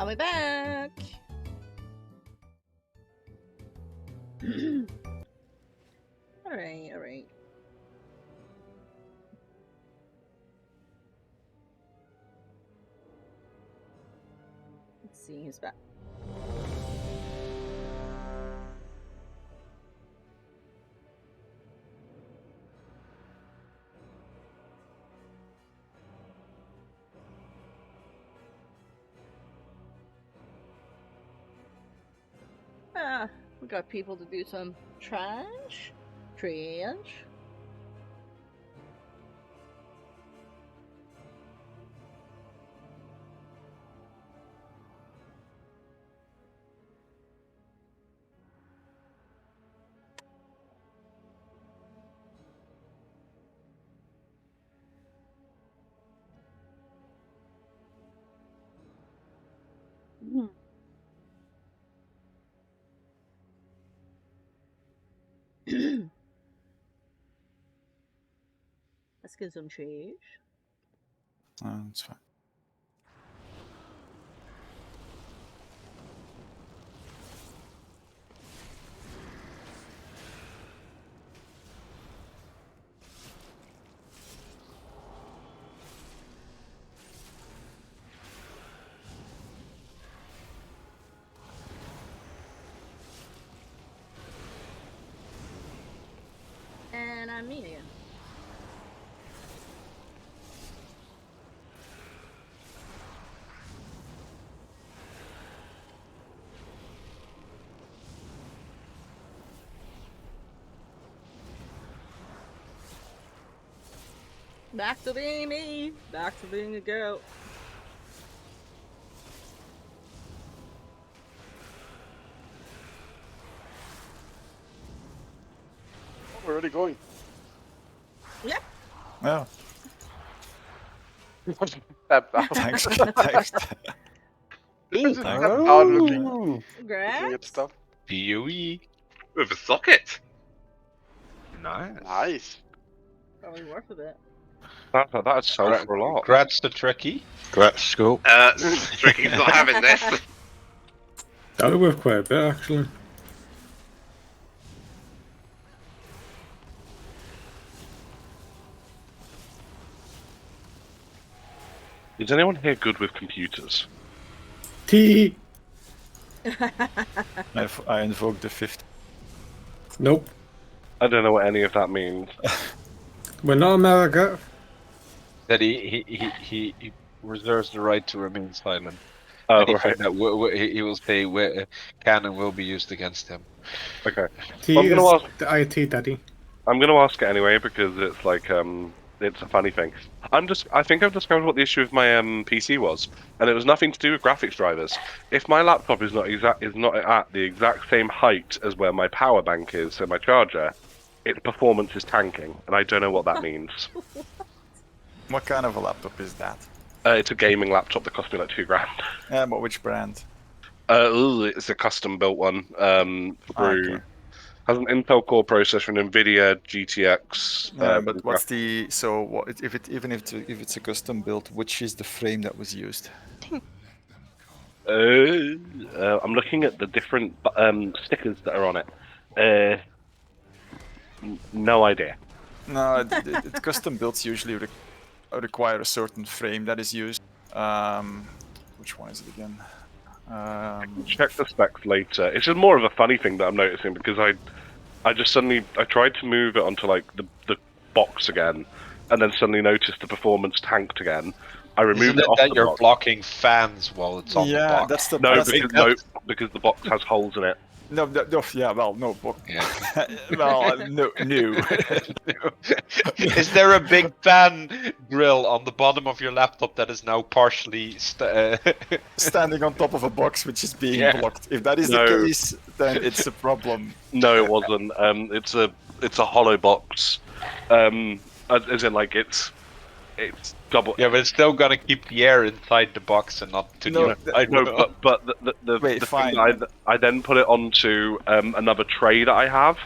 I'll be back. Alright. Let's see who's back. We got people to do some trash. Let's get some change. That's fine. And I'm me again. Back to being me. Back to being a girl. We're already going. Yep. Yeah. Step down. Thanks. Thanks. Just step down looking at Congrats. stuff. PoE. With a socket. Nice. Nice. Probably worth it. That'd sell for a lot. Congrats to Tricky. Congrats, school. Tricky's not having this. That would worth quite a bit, actually. Is anyone here good with computers? T. I invoked the 5th. Nope. I don't know what any of that means. We're not America. That he reserves the right to remain silent. Oh, Anything right. that he will say can will be used against him. Okay. T Well, I'm is gonna ask. the IT daddy. I'm gonna ask it anyway because it's like it's a funny thing. I think I've discovered what the issue with my PC was, and it was nothing to do with graphics drivers. If my laptop is not at the exact same height as where my power bank is, so my charger, its performance is tanking, and I don't know what that means. What kind of a laptop is that? It's a gaming laptop that cost me like $2,000. Yeah, but which brand? It's a custom built one. Through has an Intel Core processor and NVIDIA GTX. But what's the if it's a custom build, which is the frame that was used? I'm looking at the different stickers that are on it. No idea. No, custom builds usually require a certain frame that is used. Which one is it again? Check the specs later. It's just more of a funny thing that I'm noticing because I just suddenly tried to move it onto like the box again, and then suddenly noticed the performance tanked again. I removed it off that the you're box. blocking fans while it's on the box. Yeah, that's the because the box has holes in it. No, no. Yeah. Well, no. Is there a big fan grill on the bottom of your laptop that is now partially standing on top of a box which is being blocked? If that is the case, then it's a problem. No, it wasn't. It's a hollow box. As in, like it's double. Yeah, but it's still gonna keep the air inside the box and not to but the thing I then put it onto another tray that I have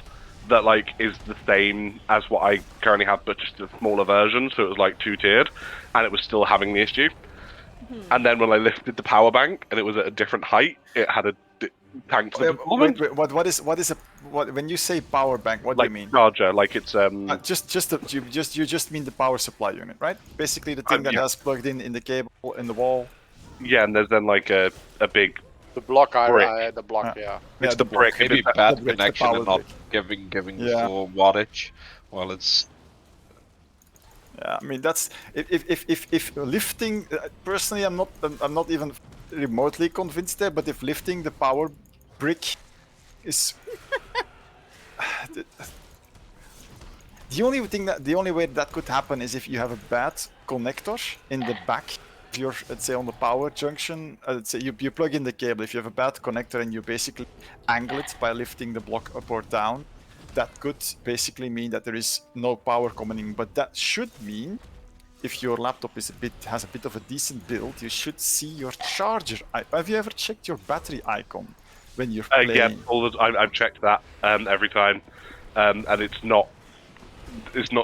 that like is the same as what I currently have, but just a smaller version. So it was like 2-tiered, and it was still having the issue. And then when I lifted the power bank and it was at a different height, it had a tank to the performance. Wait, when you say power bank, what do you mean? Charger, like it's you just mean the power supply unit, right? Basically the thing that has plugged in the cable in the wall. Yeah, and there's then like a big. The block, brick. the block, yeah. It's the brick. Maybe It's bad the brick, the connection power and not brick. giving Yeah. full wattage. Well, it's Yeah, I mean that's if lifting. Personally, I'm not even remotely convinced there. But if lifting the power brick is the only way that could happen is if you have a bad connector in the back. If you're, let's say, on the power junction, let's say you plug in the cable. If you have a bad connector and you basically angle it by lifting the block up or down, that could basically mean that there is no power coming in. But that should mean, if your laptop has a bit of a decent build, you should see your charger. Have you ever checked your battery icon when you're playing? Yeah, I've checked that every time, and it's not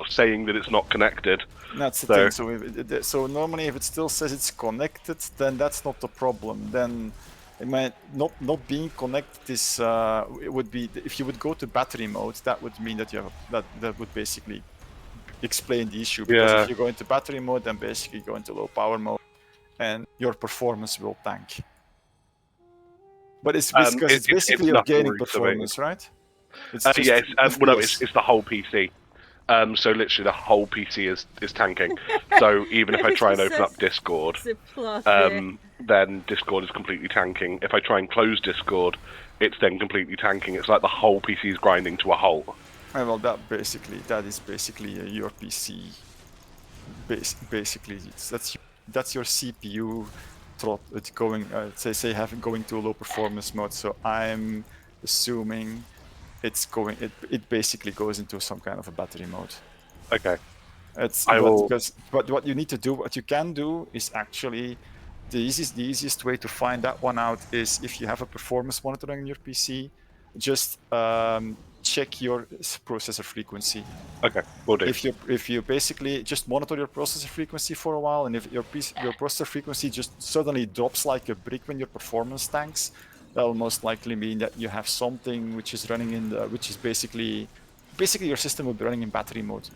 saying that it's not connected. That's the thing. So normally, if it still says it's connected, then that's not the problem. Then it might not being connected is it would be if you would go to battery mode. That would mean that you have that would basically explain the issue. Because if you go into battery mode, then basically go into low power mode, and your performance will tank. But it's because it's basically you're gaining performance, right? It's just it's the whole PC. So literally the whole PC is tanking. So even if I try and open up Discord, then Discord is completely tanking. If I try and close Discord, it's then completely tanking. It's like the whole PC is grinding to a halt. Well, that is basically your PC. Basically, that's your CPU it's going going to a low performance mode. So I'm assuming it basically goes into some kind of a battery mode. Okay. But what you need to do, what you can do, is actually the easiest way to find that one out is if you have a performance monitoring on your PC, just check your processor frequency. Okay, will do. If you basically just monitor your processor frequency for a while, and if your processor frequency just suddenly drops like a brick when your performance tanks, that will most likely mean that you have something which is running which is basically your system will be running in battery mode.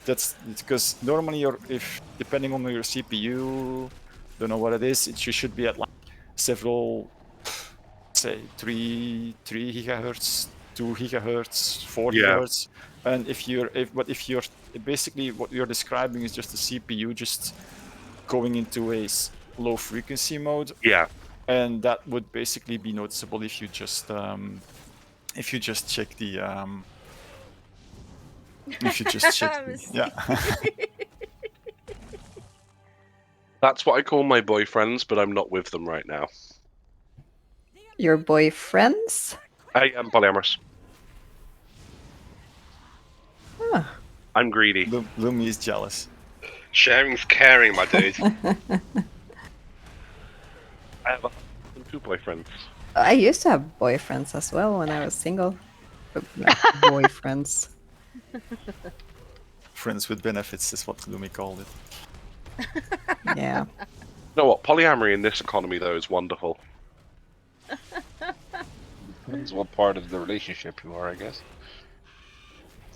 It's because normally depending on your CPU, don't know what it is, you should be at like several, say 3 gigahertz, 2 gigahertz, 4 gigahertz. And if you're basically what you're describing is just the CPU just going into a low frequency mode. Yeah. And that would basically be noticeable if you just check the That's what I call my boyfriends, but I'm not with them right now. Your boyfriends? I am polyamorous. Huh. I'm greedy. Lumi is jealous. Sharing's caring, my dude. I have 2 boyfriends. I used to have boyfriends as well when I was single. Boyfriends. Friends with benefits is what Lumi called it. Yeah. You know what? Polyamory in this economy, though, is wonderful. Depends what part of the relationship you are, I guess.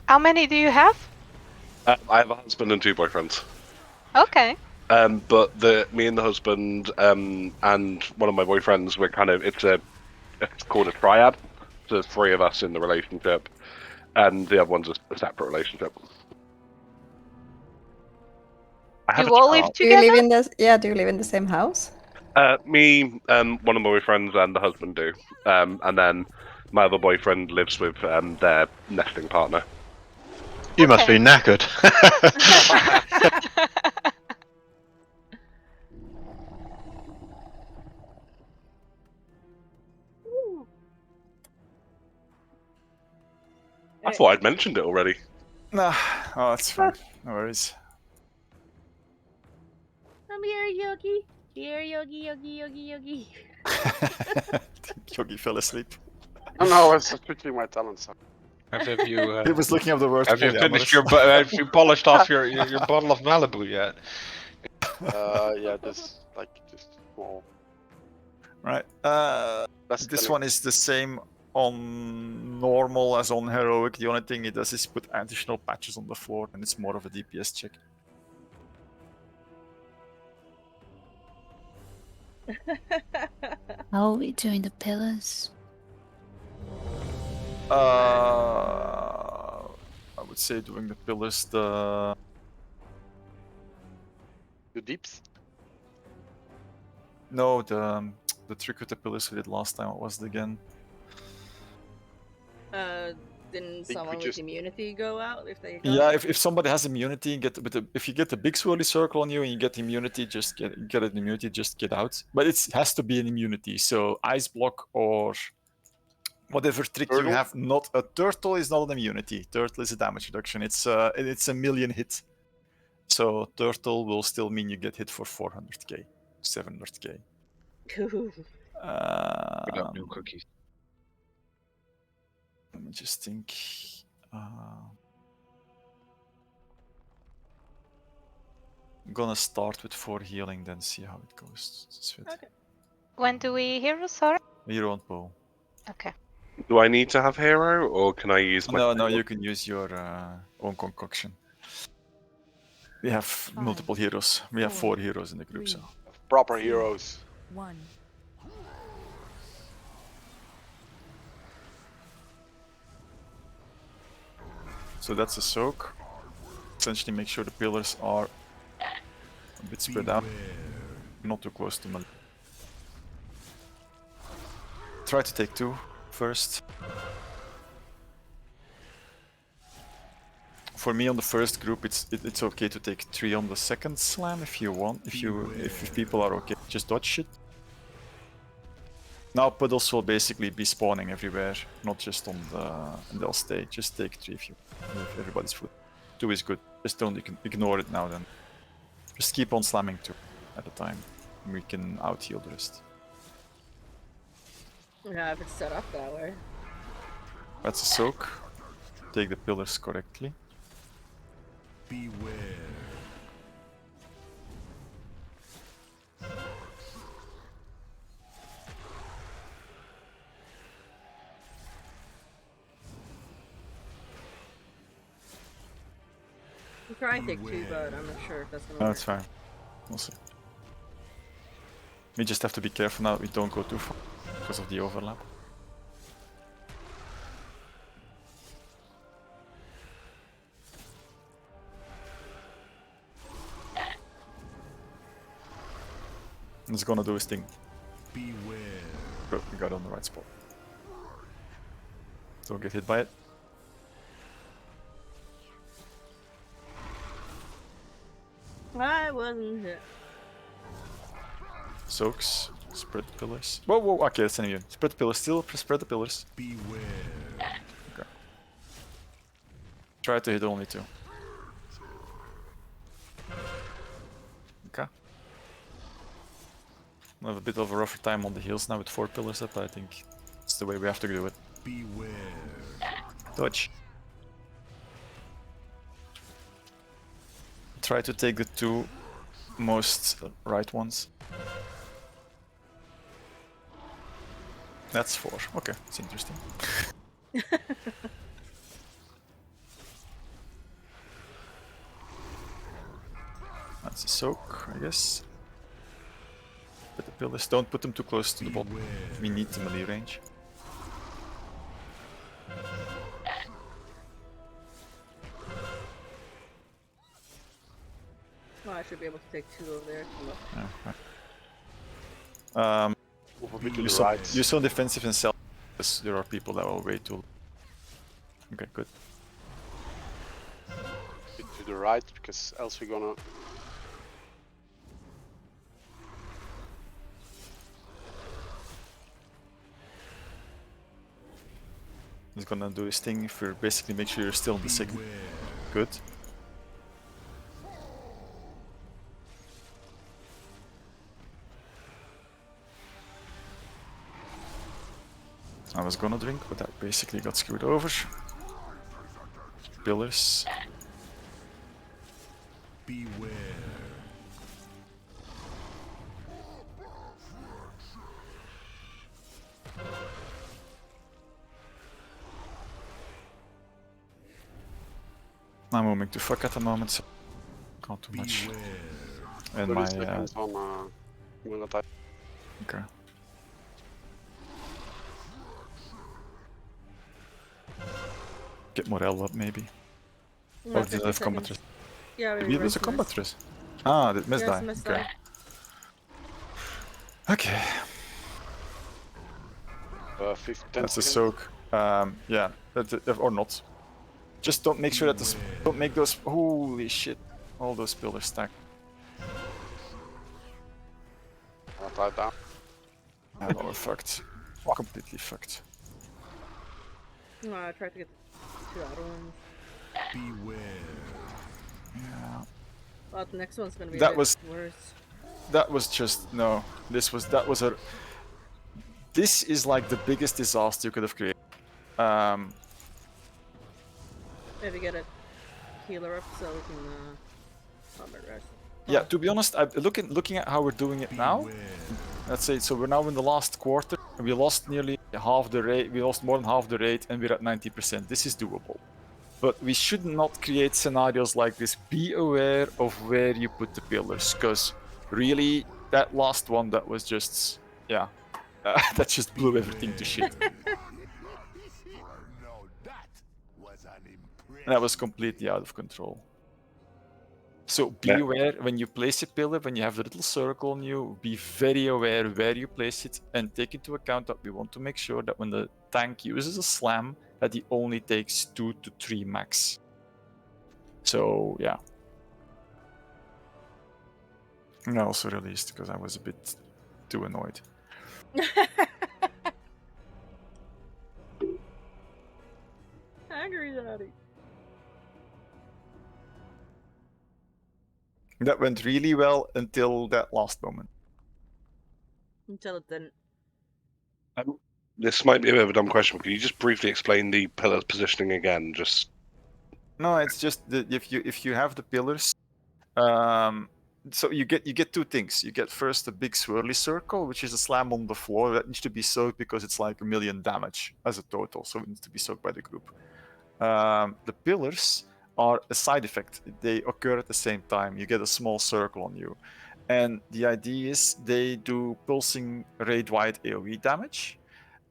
How many do you have? I have a husband and 2 boyfriends. Okay. But me and the husband and one of my boyfriends, we're kind of it's called a triad. There's 3 of us in the relationship, and the other one's a separate relationship. Do you all live together? Do you live in the same house? Me, one of my boyfriends and the husband do, and then my other boyfriend lives with their nesting partner. You must be knackered. I thought I'd mentioned it already. Nah, oh, that's fine. No worries. I'm here, Yogi. Here, Yogi, Yogi, Yogi, Yogi. Yogi fell asleep. Oh no, I was switching my talents. Have you? He was looking up the word. Have you finished have you polished off your bottle of Malibu yet? Yeah, this like just small. Right. That's This kinda- one is the same on normal as on heroic. The only thing it does is put additional patches on the floor, and it's more of a DPS check. How are we doing the pillars? I would say doing the pillars, the deeps. No, the trick with the pillars we did last time. What was it again? Didn't we someone with just- immunity go out if they got Yeah, it? if somebody has immunity, if you get the big swirly circle on you and you get immunity, just get an immunity, just get out. But it has to be an immunity, so ice block or whatever trick you Turtle? have. Not a turtle is not an immunity. Turtle is a damage reduction. It's a million hit. So turtle will still mean you get hit for 400k, 700k. Without new cookies. Let me just think. I'm gonna start with 4 healing, then see how it goes. Okay. When do we hero? Sorry. Hero and bow. Okay. Do I need to have hero, or can I use my? No, you can use your own concoction. We have multiple heroes. We have 4 heroes in the group, so. Proper heroes. 1. So that's a soak. Essentially, make sure the pillars are a bit spread out, not too close to melee. Try to take 2 first. For me, on the first group, it's okay to take 3 on the second slam if you want. If people are okay, just dodge it. Now puddles will basically be spawning everywhere, not just on the. And they'll stay. Just take 3 if everybody's full. 2 is good. Just don't ignore it now. Then just keep on slamming 2 at a time. We can out heal the rest. Yeah, if it's set up that way. That's a soak. Take the pillars correctly. Beware. I'm trying to take 2, but I'm not sure if that's gonna No, work. it's fine. We'll see. We just have to be careful now that we don't go too far because of the overlap. It's gonna do his thing. Beware. But we got it on the right spot. Don't get hit by it. I wasn't hit. Soaks. Spread the pillars. Whoa, whoa, okay, that's an immune. Spread the pillars, still spread the pillars. Beware. Okay. Try to hit only 2. Okay. I have a bit of a rougher time on the heals now with 4 pillars up, but I think it's the way we have to do it. Beware. Dodge. Try to take the 2 most right ones. That's 4. Okay, it's interesting. That's a soak, I guess. But the pillars, don't put them too close to the bottom. We need the melee range. Well, I should be able to take 2 over there. Yeah, right. Move a bit to You're the so, right. you're so defensive and self. There are people that will wait too. Okay, good. Bit to the right, because else we're gonna. He's gonna do his thing for basically make sure you're still in the second. Good. I was gonna drink, but that basically got screwed over. Pillars. Beware. I'm moving to fuck at the moment, so can't do much. And my 30 seconds on Moon attack. okay. Get Morel up maybe. No, Oh, did I 50 have seconds. combat? Yeah, we Did there's a rest combat miss. risk? Ah, did miss Yes, die. miss Okay. die. Okay. 10 That's a seconds. soak. Yeah, or not. Just don't make sure that don't make those. Holy shit! All those pillars stack. Attack down. Yeah, no, we're fucked. Completely fucked. No, I tried to get 2 auto ones. Yeah. Well, the next one's gonna be That a bit was- worse. That was just no. That was a. This is like the biggest disaster you could have created. Maybe get a healer up so we can combat rest. Yeah, to be honest, looking at how we're doing it now. Let's say so. We're now in the last quarter. We lost nearly half the rate. We lost more than half the rate, and we're at 90%. This is doable. But we should not create scenarios like this. Be aware of where you put the pillars, because really, that last one, that was just, yeah, that just blew everything to shit. And that was completely out of control. So be aware when you place a pillar, when you have the little circle on you, be very aware where you place it, and take into account that we want to make sure that when the tank uses a slam, that he only takes 2 to 3 max. So yeah. And I also released because I was a bit too annoyed. Angry Daddy. That went really well until that last moment. Until it didn't. This might be a bit of a dumb question. Can you just briefly explain the pillar positioning again? Just No, it's just that if you have the pillars, so you get 2 things. You get first a big swirly circle, which is a slam on the floor that needs to be soaked because it's like 1 million damage as a total, so it needs to be soaked by the group. The pillars are a side effect. They occur at the same time. You get a small circle on you, and the idea is they do pulsing raid-wide AoE damage.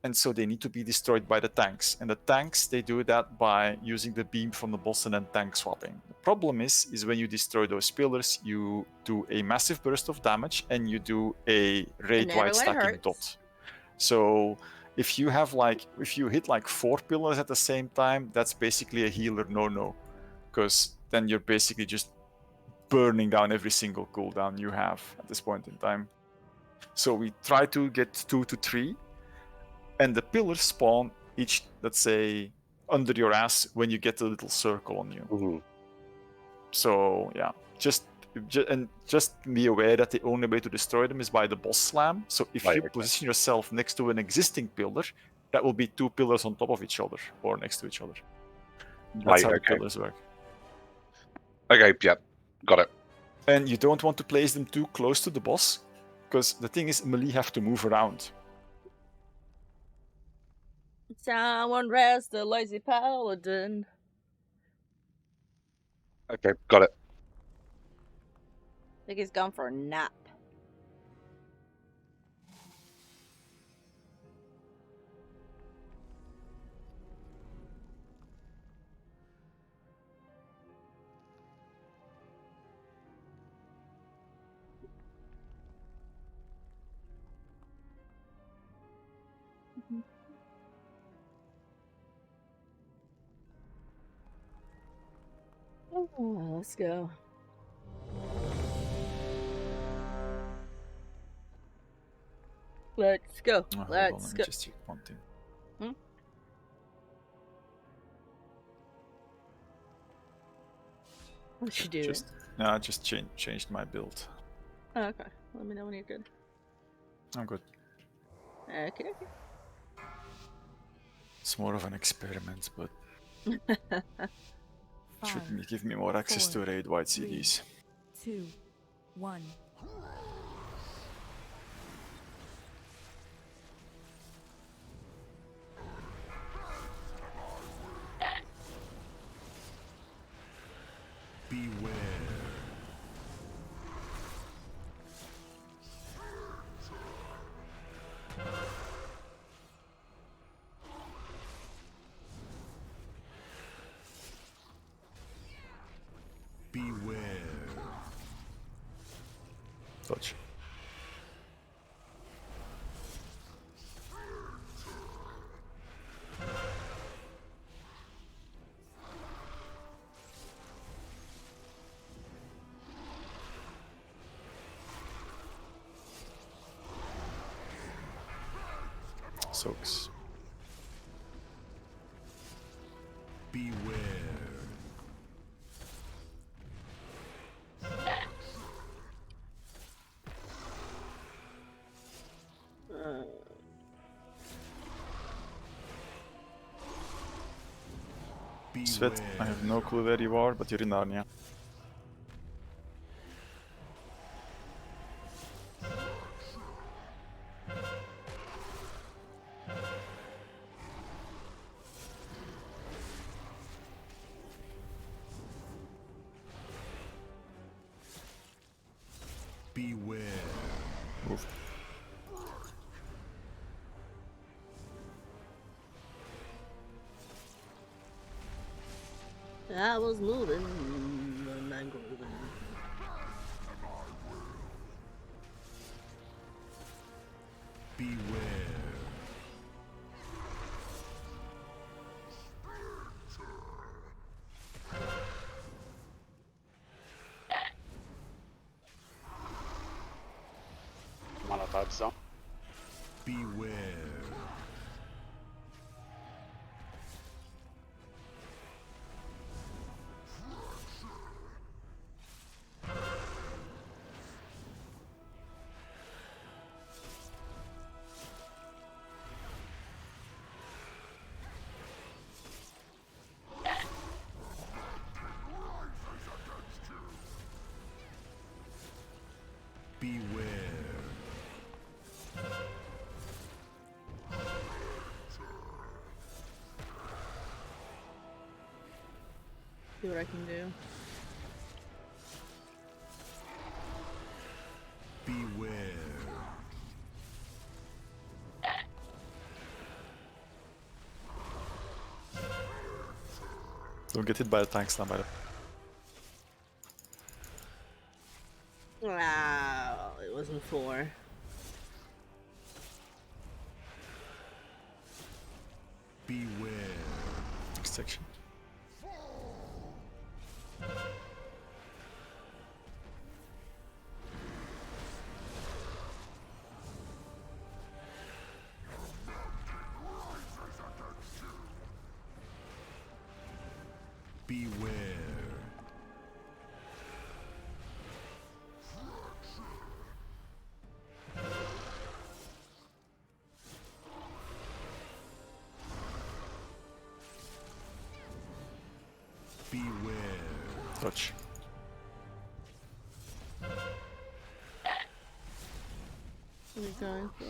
And so they need to be destroyed by the tanks. And the tanks, they do that by using the beam from the boss and then tank swapping. The problem is when you destroy those pillars, you do a massive burst of damage and you do a raid-wide stacking dot. So if you hit like 4 pillars at the same time, that's basically a healer no-no. Because then you're basically just burning down every single cooldown you have at this point in time. So we try to get 2 to 3. And the pillars spawn each, let's say, under your ass when you get a little circle on you. Mm-hmm. So yeah, just be aware that the only way to destroy them is by the boss slam. So if you position yourself next to an existing pillar, that will be 2 pillars on top of each other or next to each other. That's how the pillars work. Okay, yeah, got it. And you don't want to place them too close to the boss, because the thing is, melee have to move around. Someone rest the lazy paladin. Okay, got it. I think he's gone for a nap. Oh, let's go. Let's go. Oh, hold on, Let's let me go. just check one thing. What you doing? I just changed my build. Oh, okay. Let me know when you're good. I'm good. Okay. It's more of an experiment, but should give me more access to raid-wide CDs. 2, 1. Dodge. Soaks. Svet, I have no clue where you are, but you're in Narnia. Move. I was moving, and I'm grooving. Mana type zone. See what I can do. Don't get hit by the tanks now, by the Wow, it wasn't 4. next section. Dodge. What are you going for?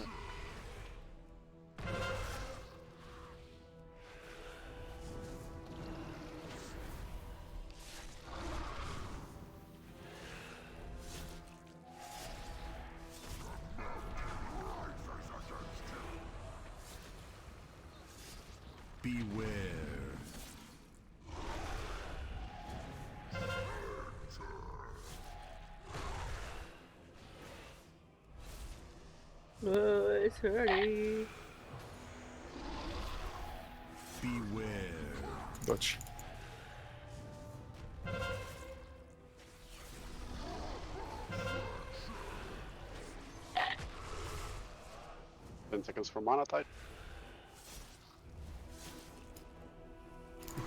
Oh, it's hurting. Dodge. Seconds for mana type.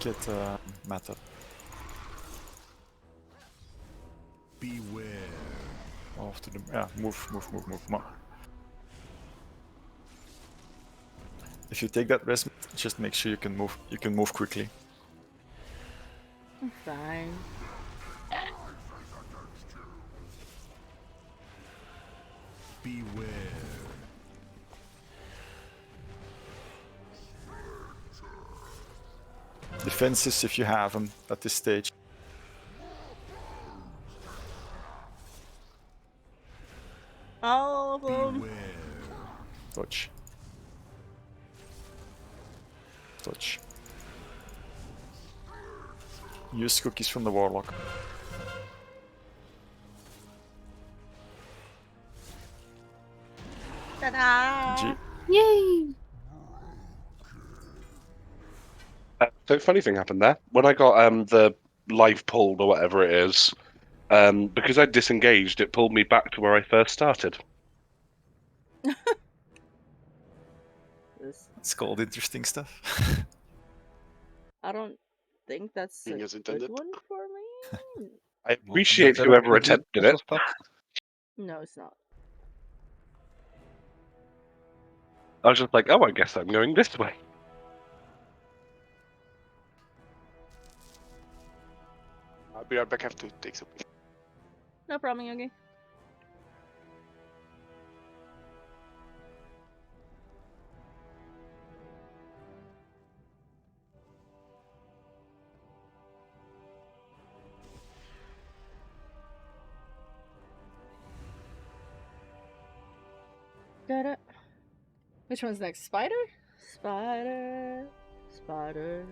Get matter. Off to the move. More. If you take that rest, just make sure you can move. You can move quickly. I'm fine. Defenses if you have them at this stage. All of them. Dodge. Dodge. Use cookies from the warlock. Ta-da! G. Yay! So funny thing happened there. When I got the life pulled or whatever it is, because I disengaged, it pulled me back to where I first started. It's called interesting stuff. I don't think that's a Being as good intended. one for me. I appreciate whoever attempted it. No, it's not. I was just like, oh, I guess I'm going this way. I'll be right back. I have to take something. No problem, Yogi. Got it. Which one's next? Spider? Spider. Spider.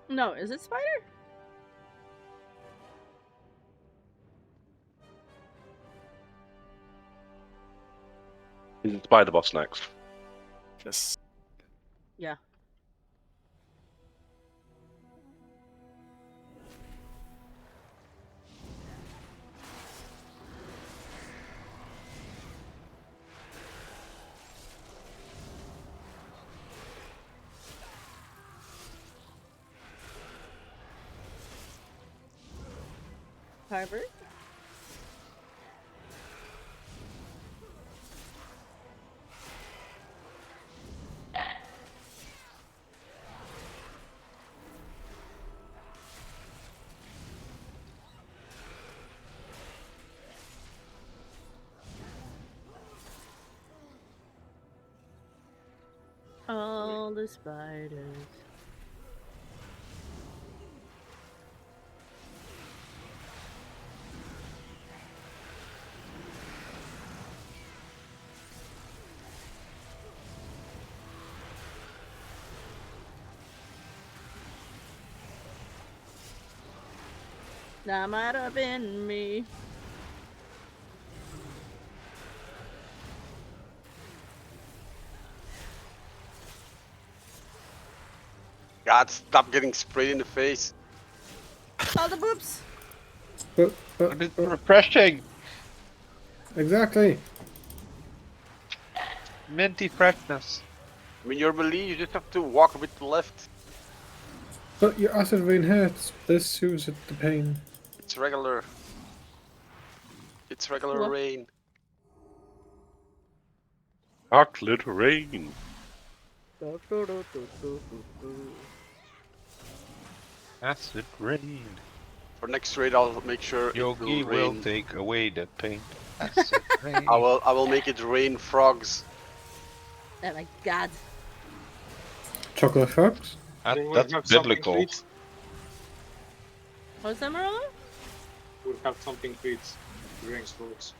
No, is it Spider? Is it Spider Boss next? Yes. Yeah. Harvard? All the spiders. That might have been me. God, stop getting sprayed in the face. All the boops. It's refreshing. Exactly. Minty freshness. When you're melee, you just have to walk a bit to the left. But your acid rain hurts. This soothes the pain. It's regular. It's regular What? rain. Chocolate rain. Acid rain. For next raid, I'll make sure Yogi it will will rain. take away the pain. Acid rain. I will make it rain frogs. Oh my god. Chocolate frogs? That's biblical. What's that, Marilla? We'll have something to eat. During sports.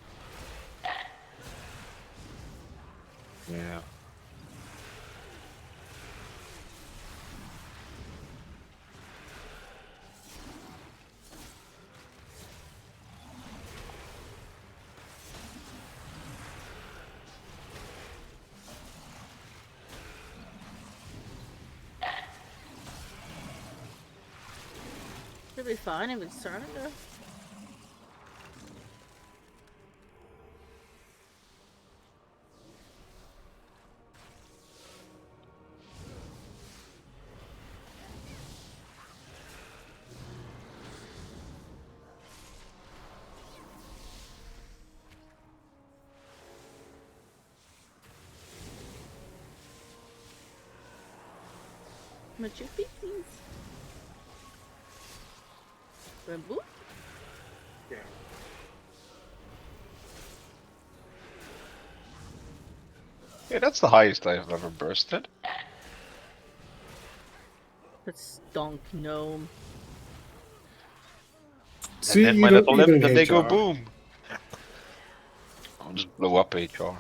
Yeah. Should be fine if it's starting to. Machu Picchu. Rambo? Yeah. Yeah, that's the highest I've ever bursted. That stunk gnome. See, and then you my don't little need imp, an and they go HR. boom. I'll just blow up HR.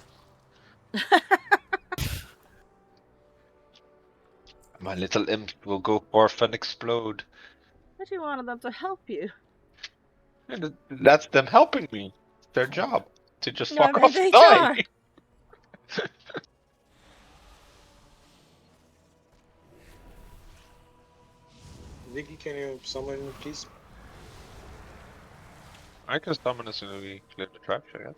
My little imp will go forth and explode. But you wanted them to help you. And that's them helping me. It's their job to just No, I fuck meant off and HR. die. Vicky, can you summon me, please? I can summon as soon as we clear the traps, I guess.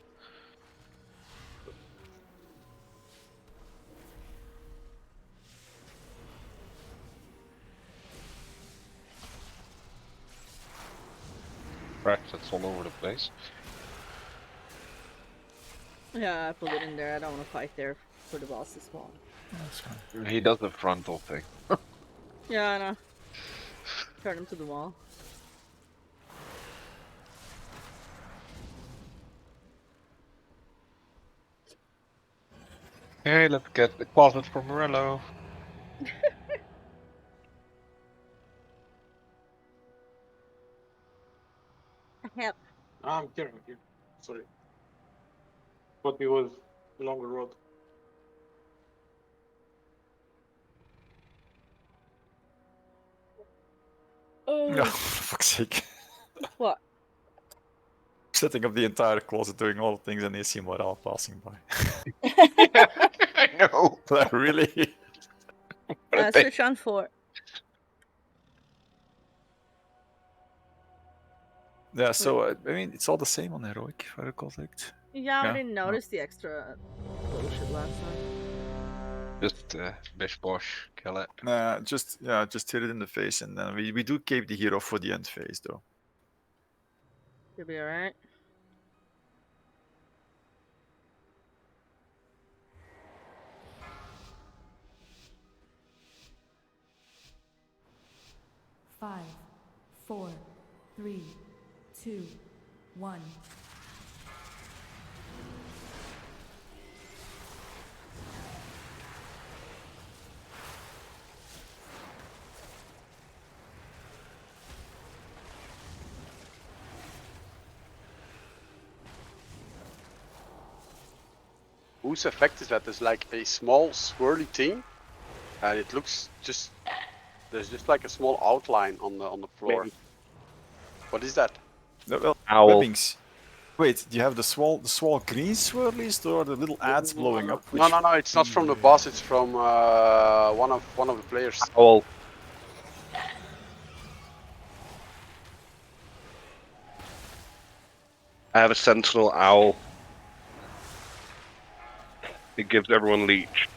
Traps that's all over the place. Yeah, I put it in there. I don't want to fight there for the boss to spawn. That's fine. He does the frontal thing. Yeah, I know. Turn him to the wall. Hey, let's get the closet for Morello. Yep. I'm here, I'm here. Sorry. Thought it was a longer road. No, for fuck's sake. What? Setting up the entire closet, doing all the things, and they see Morale passing by. I know. Like, really? Switch on 4. Yeah, so, I mean, it's all the same on Heroic, if I recall correct. Yeah, I Yeah, didn't no. notice the extra bullshit last time. Just bish bosh, kill it. Nah, just hit it in the face, and then we do keep the hero for the end phase, though. You'll be alright. Five, 4, 3, 2, 1. Whose effect is that? There's like a small swirly thing, and it looks just there's just like a small outline on the floor. Maybe. What is that? No, well, Owl. webbings. Wait, do you have the small green swirlies, or the little ads blowing up? No, no, no. It's not from the boss. It's from one of the players. Owl. I have a sentinel owl. It gives everyone leech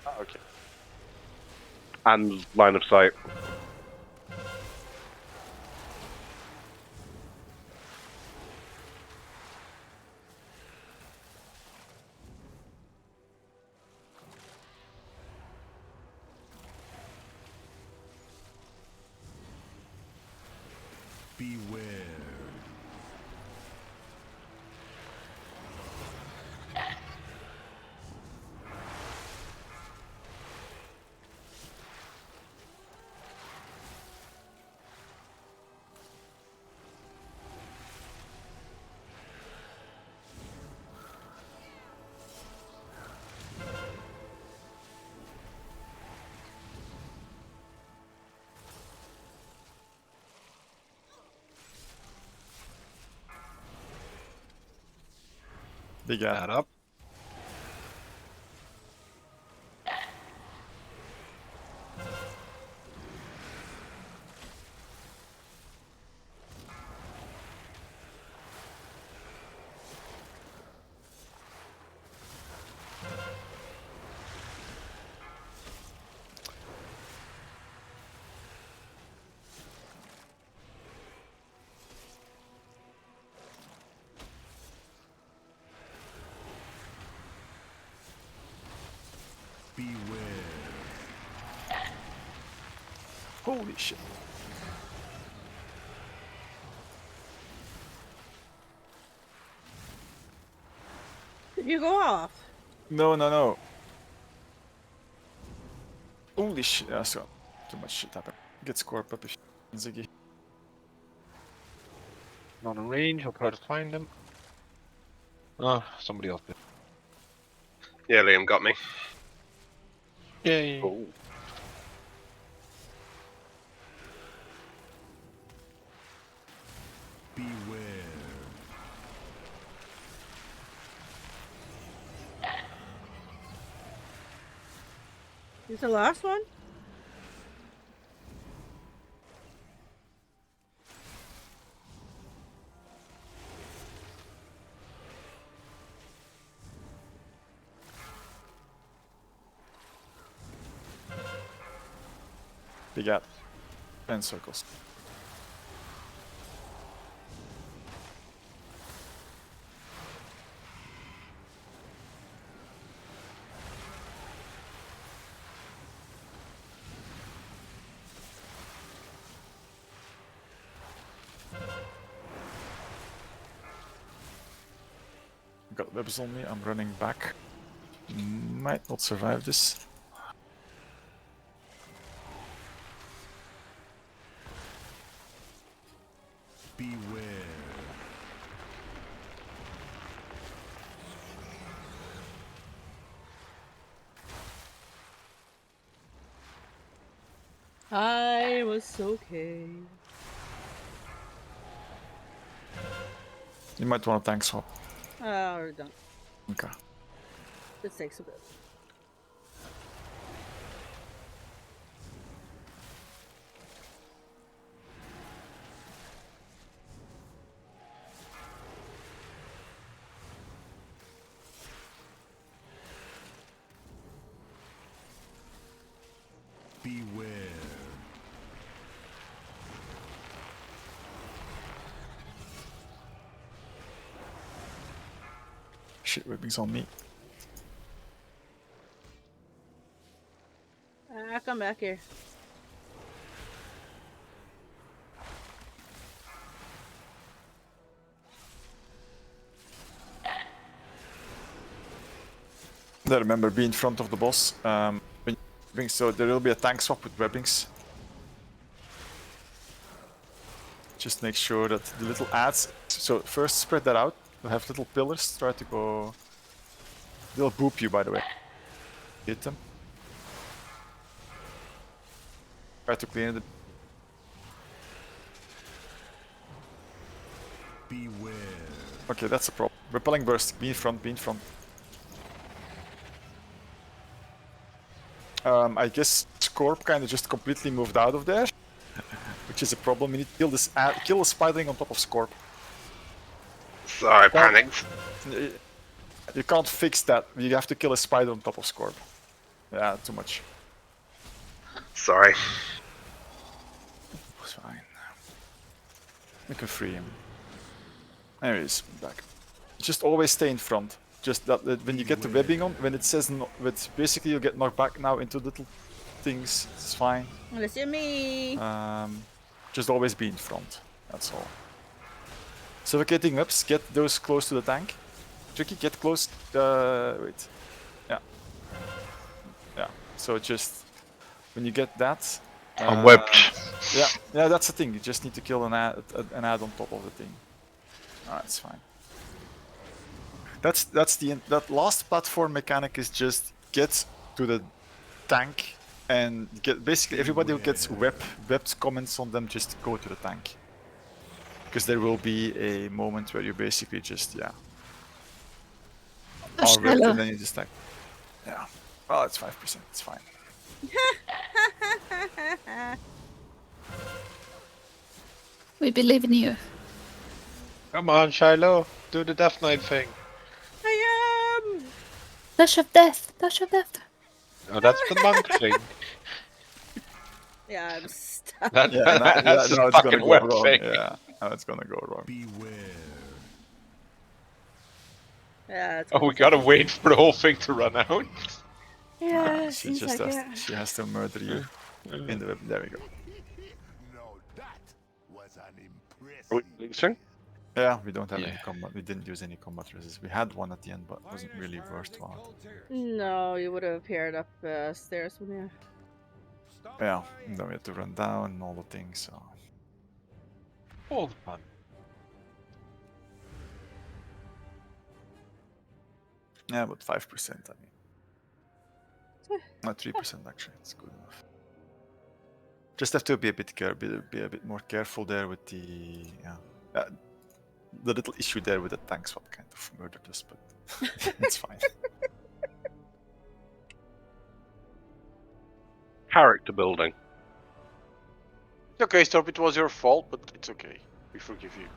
Oh, okay. and line of sight. Beware. Big That up. Beware. Holy shit. Did you go off? No, no, no. Holy shit. Yeah, so too much shit happen. Get Scorp up if Ziggy. Not in range, I'll try to find them. Oh, somebody else did. Yeah, Liam got me. Yay. Oh. Beware. Is the last one? Big at. And circles. Got webs on me, I'm running back. Might not survive this. Beware. I was okay. You might want to tank swap. We're done. Okay. This takes a bit. Beware. Shit, whipping's on me. Come back here. There, remember, be in front of the boss. So there will be a tank swap with webbings. Just make sure that the little ads. So first spread that out. We'll have little pillars. Try to go. They'll boop you, by the way. Hit them. Try to clean it. Beware. Okay, that's a problem. Repelling burst. Be in front. Be in front. I guess Scorp kind of just completely moved out of there, which is a problem. We need to kill this. Kill the spidering on top of Scorp. Sorry, I panicked. You can't fix that. You have to kill a spider on top of Scorp. Yeah, too much. Sorry. It's fine. We can free him. Anyways, back. Just always stay in front. Just that when you get the webbing on, when it says no, but basically you'll get knocked back now into little things. It's fine. Listen to me. Just always be in front. That's all. Suffocating ups, get those close to the tank. Tricky, get close. Wait. Yeah. Yeah. So just when you get that. I'm webbed. Yeah, that's the thing. You just need to kill an ad on top of the thing. Alright, it's fine. That's that last platform mechanic is just get to the tank and get basically everybody who gets webbed comments on them just go to the tank. Because there will be a moment where you basically just are webbed and then you just like well, it's 5%, it's fine. We believe in you. Come on, Shiloh, do the Death Knight thing. I am. Dash of death. Dash of death. Oh, that's the monk thing. Yeah, I'm stuck. That's the no, it's gonna fucking go web wrong. thing. Yeah, no, it's gonna go wrong. Beware. Yeah. It's Oh, we gotta wait for the whole thing to run out. Yeah, She seems just like has, it. she has to murder you in the web. There we go. Now that was an impressive. Are we losing? Yeah, we don't have any combat. We didn't use any combat resist. We had one at the end, but it wasn't really worthwhile. No, you would have paired up stairs with you. Yeah, and then we have to run down and all the things. So. All the fun. Yeah, but 5%. I mean, not 3% actually. It's good enough. Just have to be a bit more careful there with the the little issue there with the tank swap kind of murdered us, but it's fine. Character building. It's okay, Storp, it was your fault, but it's okay. We forgive you.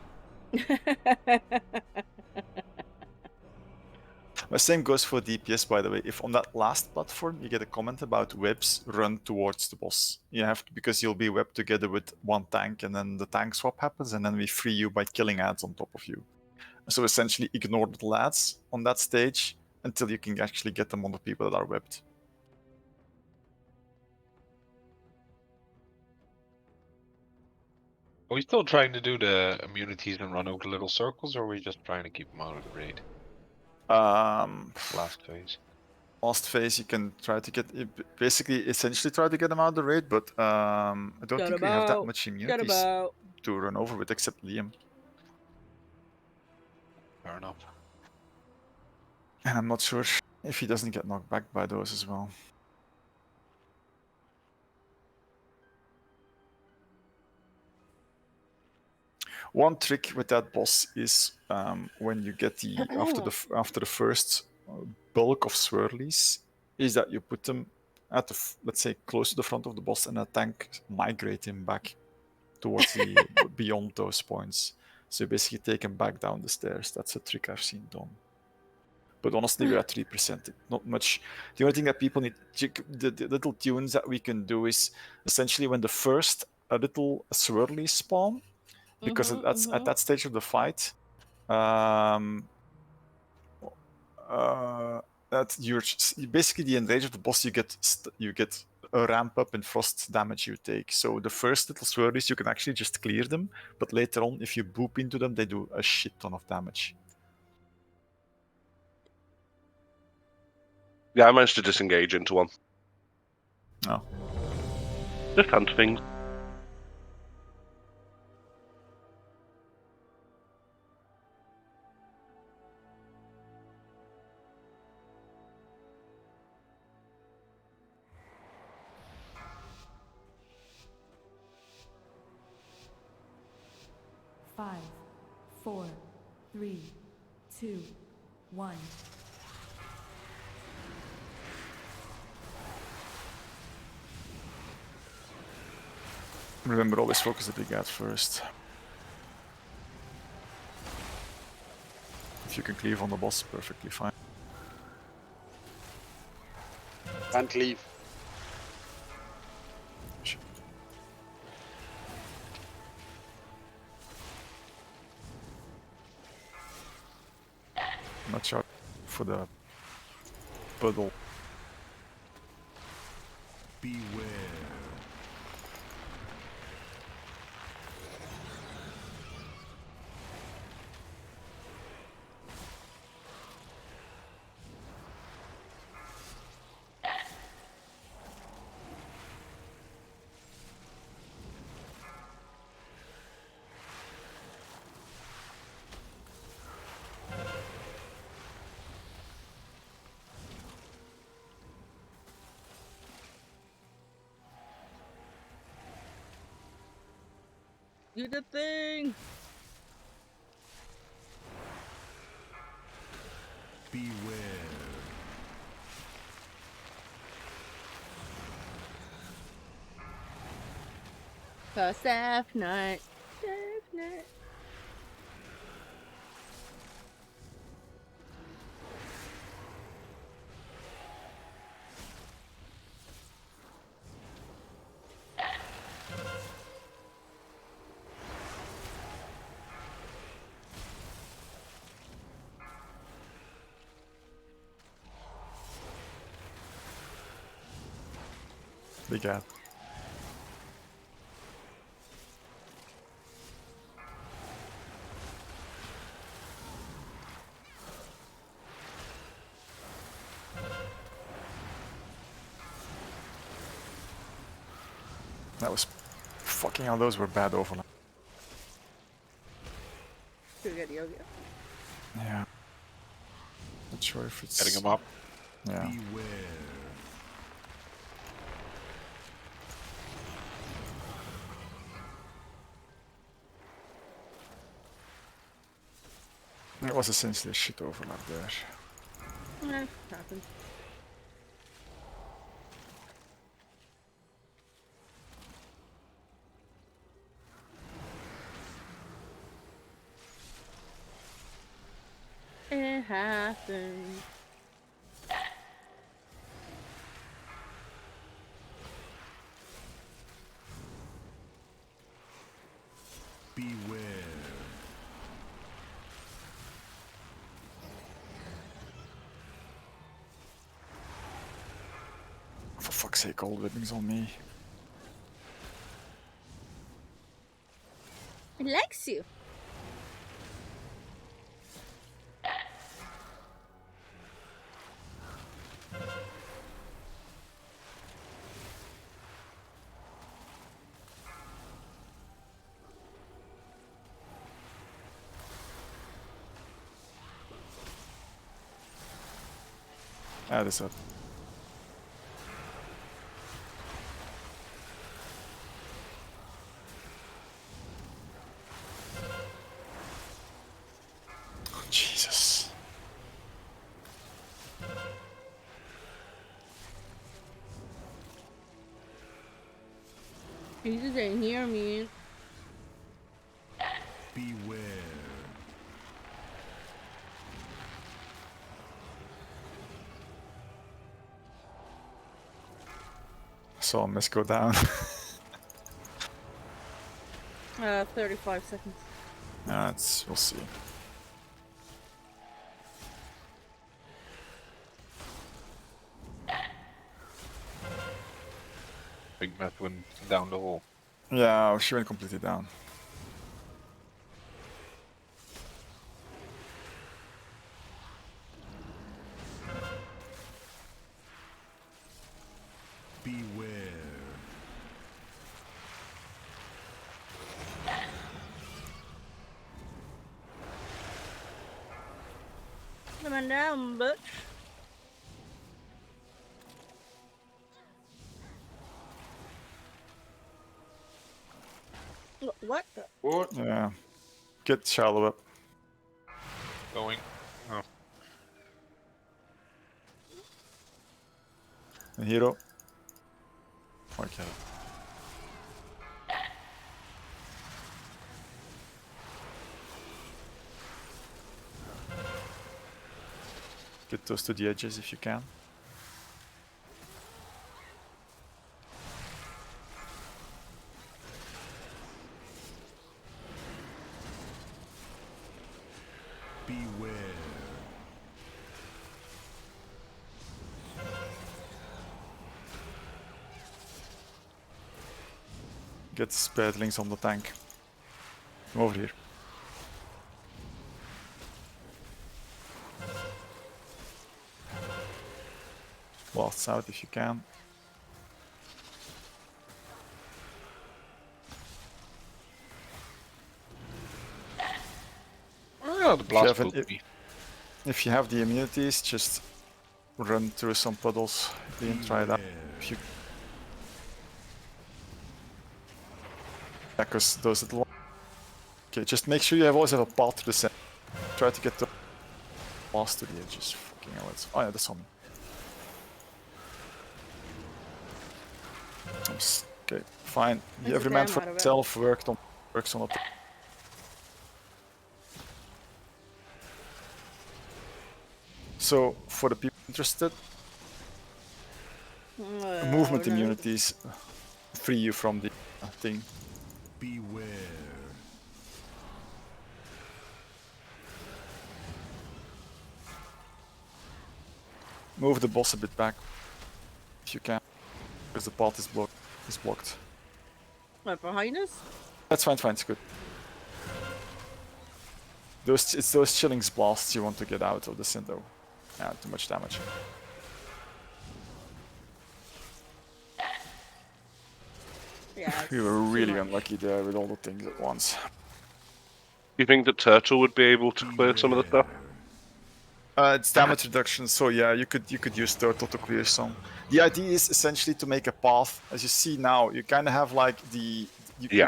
The same goes for DPS, by the way. If on that last platform you get a comment about webs, run towards the boss. You have to, because you'll be webbed together with one tank, and then the tank swap happens, and then we free you by killing ads on top of you. So essentially, ignore the ads on that stage until you can actually get them on the people that are webbed. Are we still trying to do the immunities and run over the little circles, or are we just trying to keep them out of the raid? Last phase. Last phase, you can try to get basically, essentially, try to get them out of the raid, but I don't think we have that much immunities to run over with, except Liam. Fair enough. And I'm not sure if he doesn't get knocked back by those as well. One trick with that boss is when you get the after the first bulk of swirlies, is that you put them at the let's say close to the front of the boss, and a tank migrate him back towards the beyond those points. So you basically take him back down the stairs. That's a trick I've seen done. But honestly, we're at 3%. Not much. The only thing that people need, the little tunes that we can do is essentially when the first little swirly spawn, because that's at that stage of the fight, that you're basically the enrage of the boss. You get a ramp up in frost damage you take. So the first little swirlies you can actually just clear them, but later on, if you boop into them, they do a shit ton of damage. Yeah, I managed to disengage into one. Oh. Just hunt things. Five, 4, 3, 2, 1. Remember, always focus the big ad first. If you can cleave on the boss, perfectly fine. Can't leave. Watch out for the puddle. Beware. Do the thing! Beware. Safe night. Safe night. Big ad. That was fucking hell. Those were bad overlap. Should we get Yogi? Yeah. Not sure if it's Getting him up. Yeah. There was essentially a shit overlap there. Happens. It happens. Beware. For fuck's sake, all whippings on me. It likes you. Add this up. Oh, Jesus. Jesus didn't hear me. Beware. Saw a miss go down. 35 seconds. We'll see. Big Meth went down the hole. Yeah, she went completely down. Beware. Coming down, butch. What the? What? Yeah. Get shallow up. Going. Oh. And hero. Okay. Get those to the edges if you can. Beware. Get Spadlings on the tank. Come over here. Blasts out if you can. Oh, the blast will be. If you have the immunities, just run through some puddles and try it out. If you... Yeah, because those little... Okay, just make sure you always have a path to the center. Try to get the blast to the edges. Fucking hell, it's... Oh yeah, that's on me. Okay, fine. That's Every a man damn for out of it. himself works on it. So, for the people interested, movement no. immunities free you from the thing. Beware. Move the boss a bit back if you can, because the path is blocked. What, behind us? That's fine, it's good. It's those Chillings blasts you want to get out of the Cindo. Yeah, too much damage. Yeah, We it's were too really much. unlucky there with all the things at once. Do you think the turtle would be able to clear some of the stuff? It's damage reduction, so yeah, you could use turtle to clear some. The idea is essentially to make a path. As you see now, you kind of have like you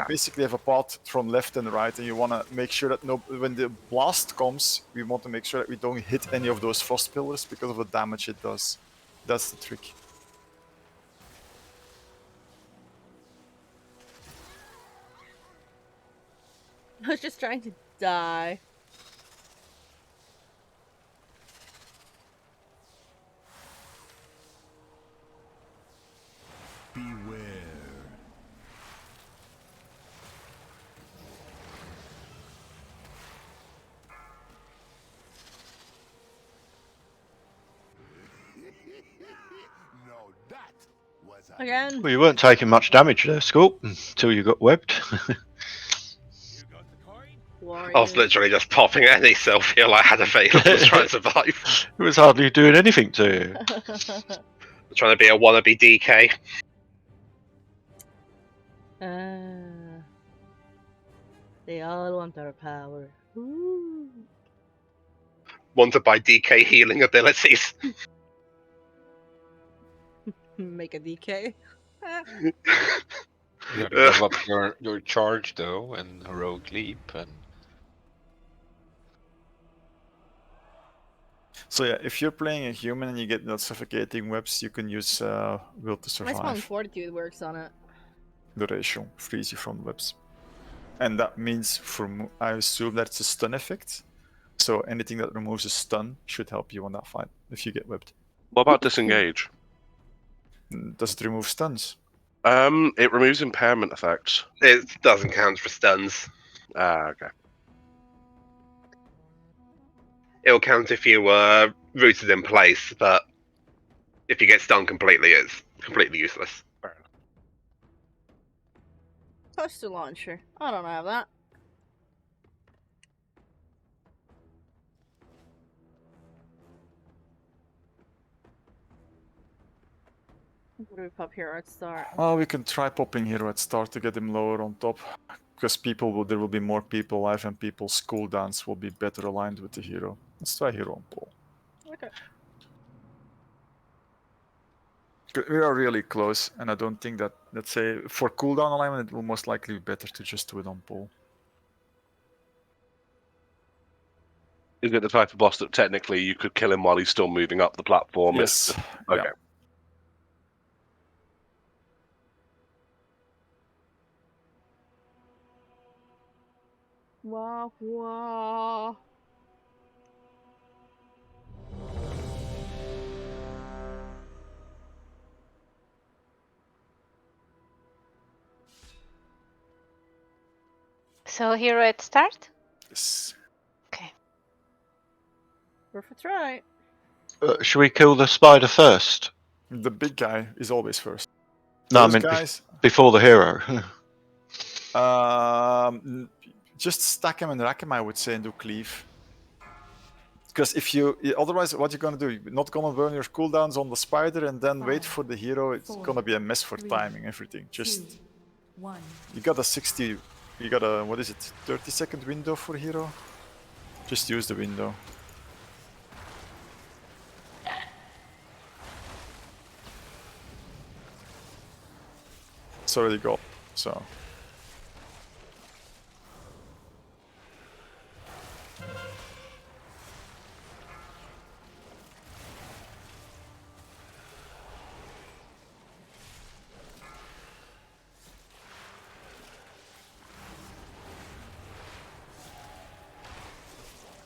basically have a path from left and right, and you want to make sure that when the blast comes, we want to make sure that we don't hit any of those frost pillars because of the damage it does. That's the trick. I was just trying to die. Beware. No, that was Again. Well, you weren't taking much damage there, Scorp, until you got webbed. I was literally just popping any self heal I had available to try and survive. It was hardly doing anything to you. Trying to be a wannabe DK. They all want our power. Ooh. Wanted by DK healing abilities. Make a DK. You gotta give up your charge though, and heroic leap, and So yeah, if you're playing a human and you get that suffocating webs, you can use will to My spawn survive. fortitude works on it. The ratio frees you from webs, and that means I assume that's a stun effect. So anything that removes a stun should help you on that fight if you get webbed. What about disengage? Does it remove stuns? It removes impairment effects. It doesn't count for stuns. Ah, okay. It'll count if you were rooted in place, but if you get stunned completely, it's completely useless. Toaster launcher. I don't have that. What do we pop here at start? Well, we can try popping hero at start to get him lower on top, because there will be more people alive and people's cooldowns will be better aligned with the hero. Let's try hero on pole. Okay. We are really close, and I don't think that, let's say, for cooldown alignment, it will most likely be better to just do it on pole. Is it the type of boss that technically you could kill him while he's still moving up the platform? Yes. Okay. Yeah. Wah wah. So hero at start? Yes. Okay. Worth a try. Should we kill the spider first? The big guy is always first. No, Those I mean guys, before the hero. just stack him and rack him, I would say, and do cleave. Because otherwise, what you're gonna do? You're not gonna burn your cooldowns on the spider and then wait for the hero. It's gonna be a mess for timing, everything. Just you got a 60. You got a 30-second window for hero. Just use the window. It's already got, so.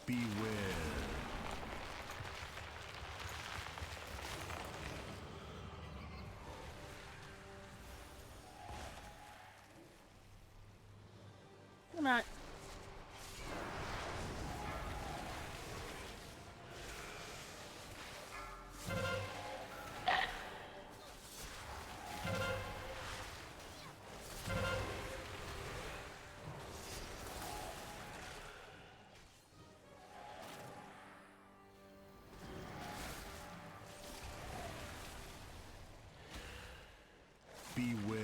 Beware. Come on. Beware.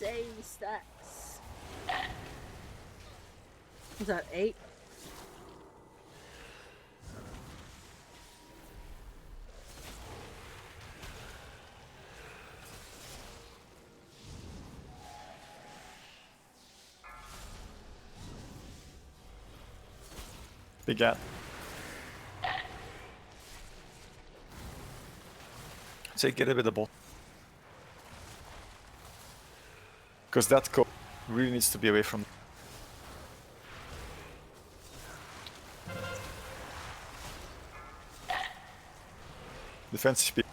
insane stacks. Was that 8? Big gap. So get a bit of bot. Because that co really needs to be away from. Defensive speed.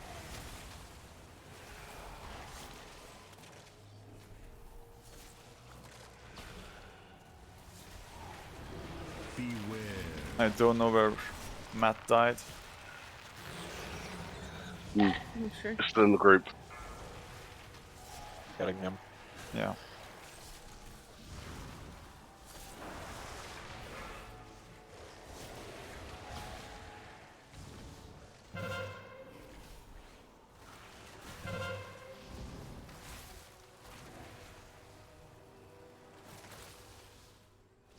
I don't know where Matt died. Sure. Still in the group. Getting him. Yeah.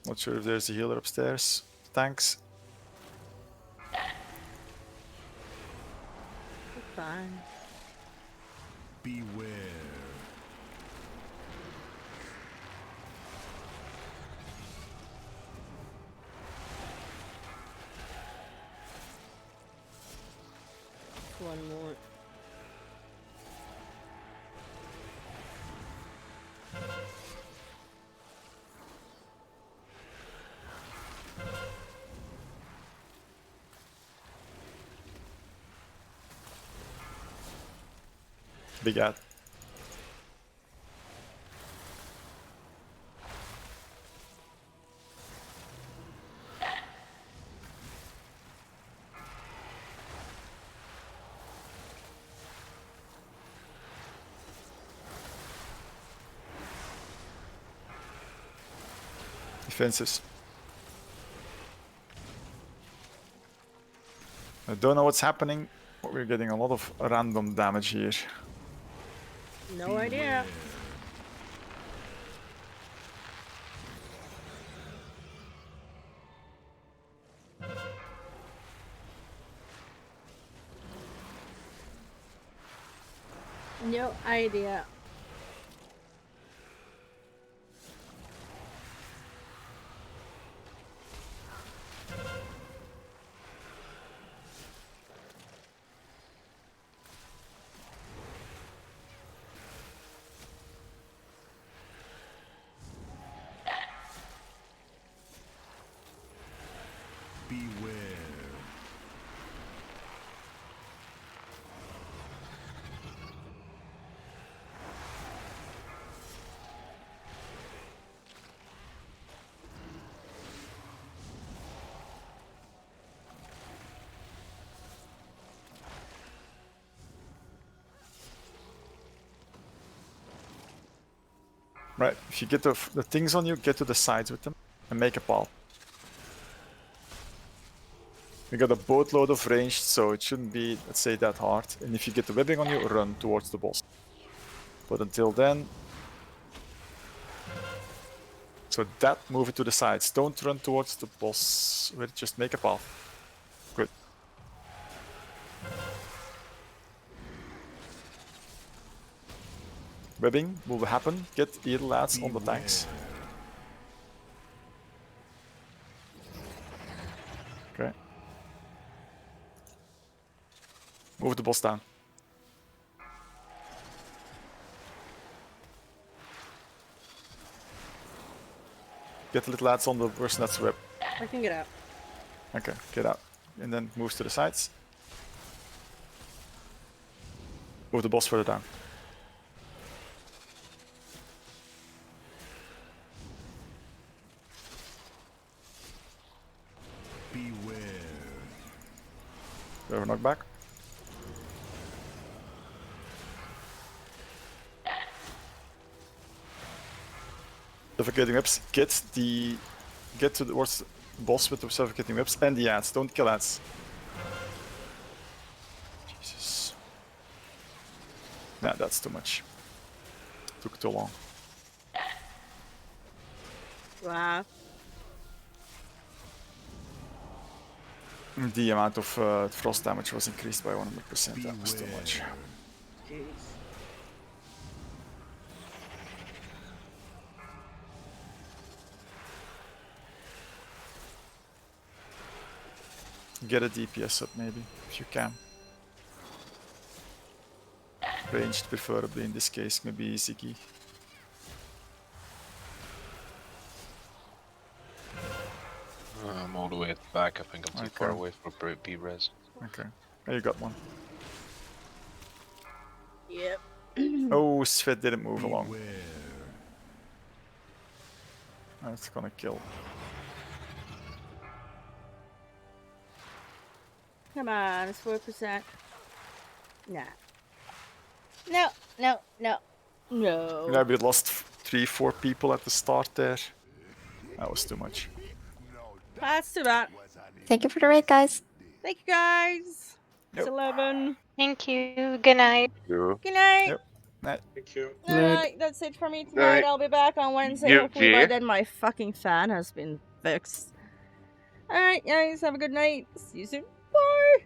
Not sure if there's a healer upstairs. Thanks. Fine. Beware. One more. Big ad. Defensives. I don't know what's happening, but we're getting a lot of random damage here. No idea. No idea. Beware. Right, if you get the things on you, get to the sides with them and make a path. We got a boatload of ranged, so it shouldn't be, let's say, that hard. And if you get the webbing on you, run towards the boss. But until then... So that, move it to the sides. Don't run towards the boss, just make a path. Good. Webbing will happen. Get heal lads on the tanks. Okay. Move the boss down. Get the little lads on the person that's web. I can get out. Okay, get out. And then move to the sides. Move the boss further down. Beware. Do I have a knockback? Suffocating whips. Get towards the boss with the suffocating whips and the ads. Don't kill ads. Jesus. Nah, that's too much. Took too long. Wow. The amount of frost damage was increased by 100%. That was too much. Jeez. Get a DPS up maybe, if you can. Ranged preferably in this case, maybe Ziggy. I'm all the way at the back. I think I'm too far away for B-res. Okay. Oh, you got one. Yep. Oh, Svet didn't move along. That's gonna kill. Come on, it's 4%. Nah. No, no, no. No. Yeah, we lost 3-4 people at the start there. That was too much. That's too bad. Thank you for the raid, guys. Thank you, guys. It's 11. Thank you. Good night. Good night. Yep. Night. Thank you. Alright, that's it for me tonight. Night. I'll be back on Wednesday. You- Hopefully by yeah. then my fucking fan has been fixed. Alright, guys, have a good night. See you soon. Bye.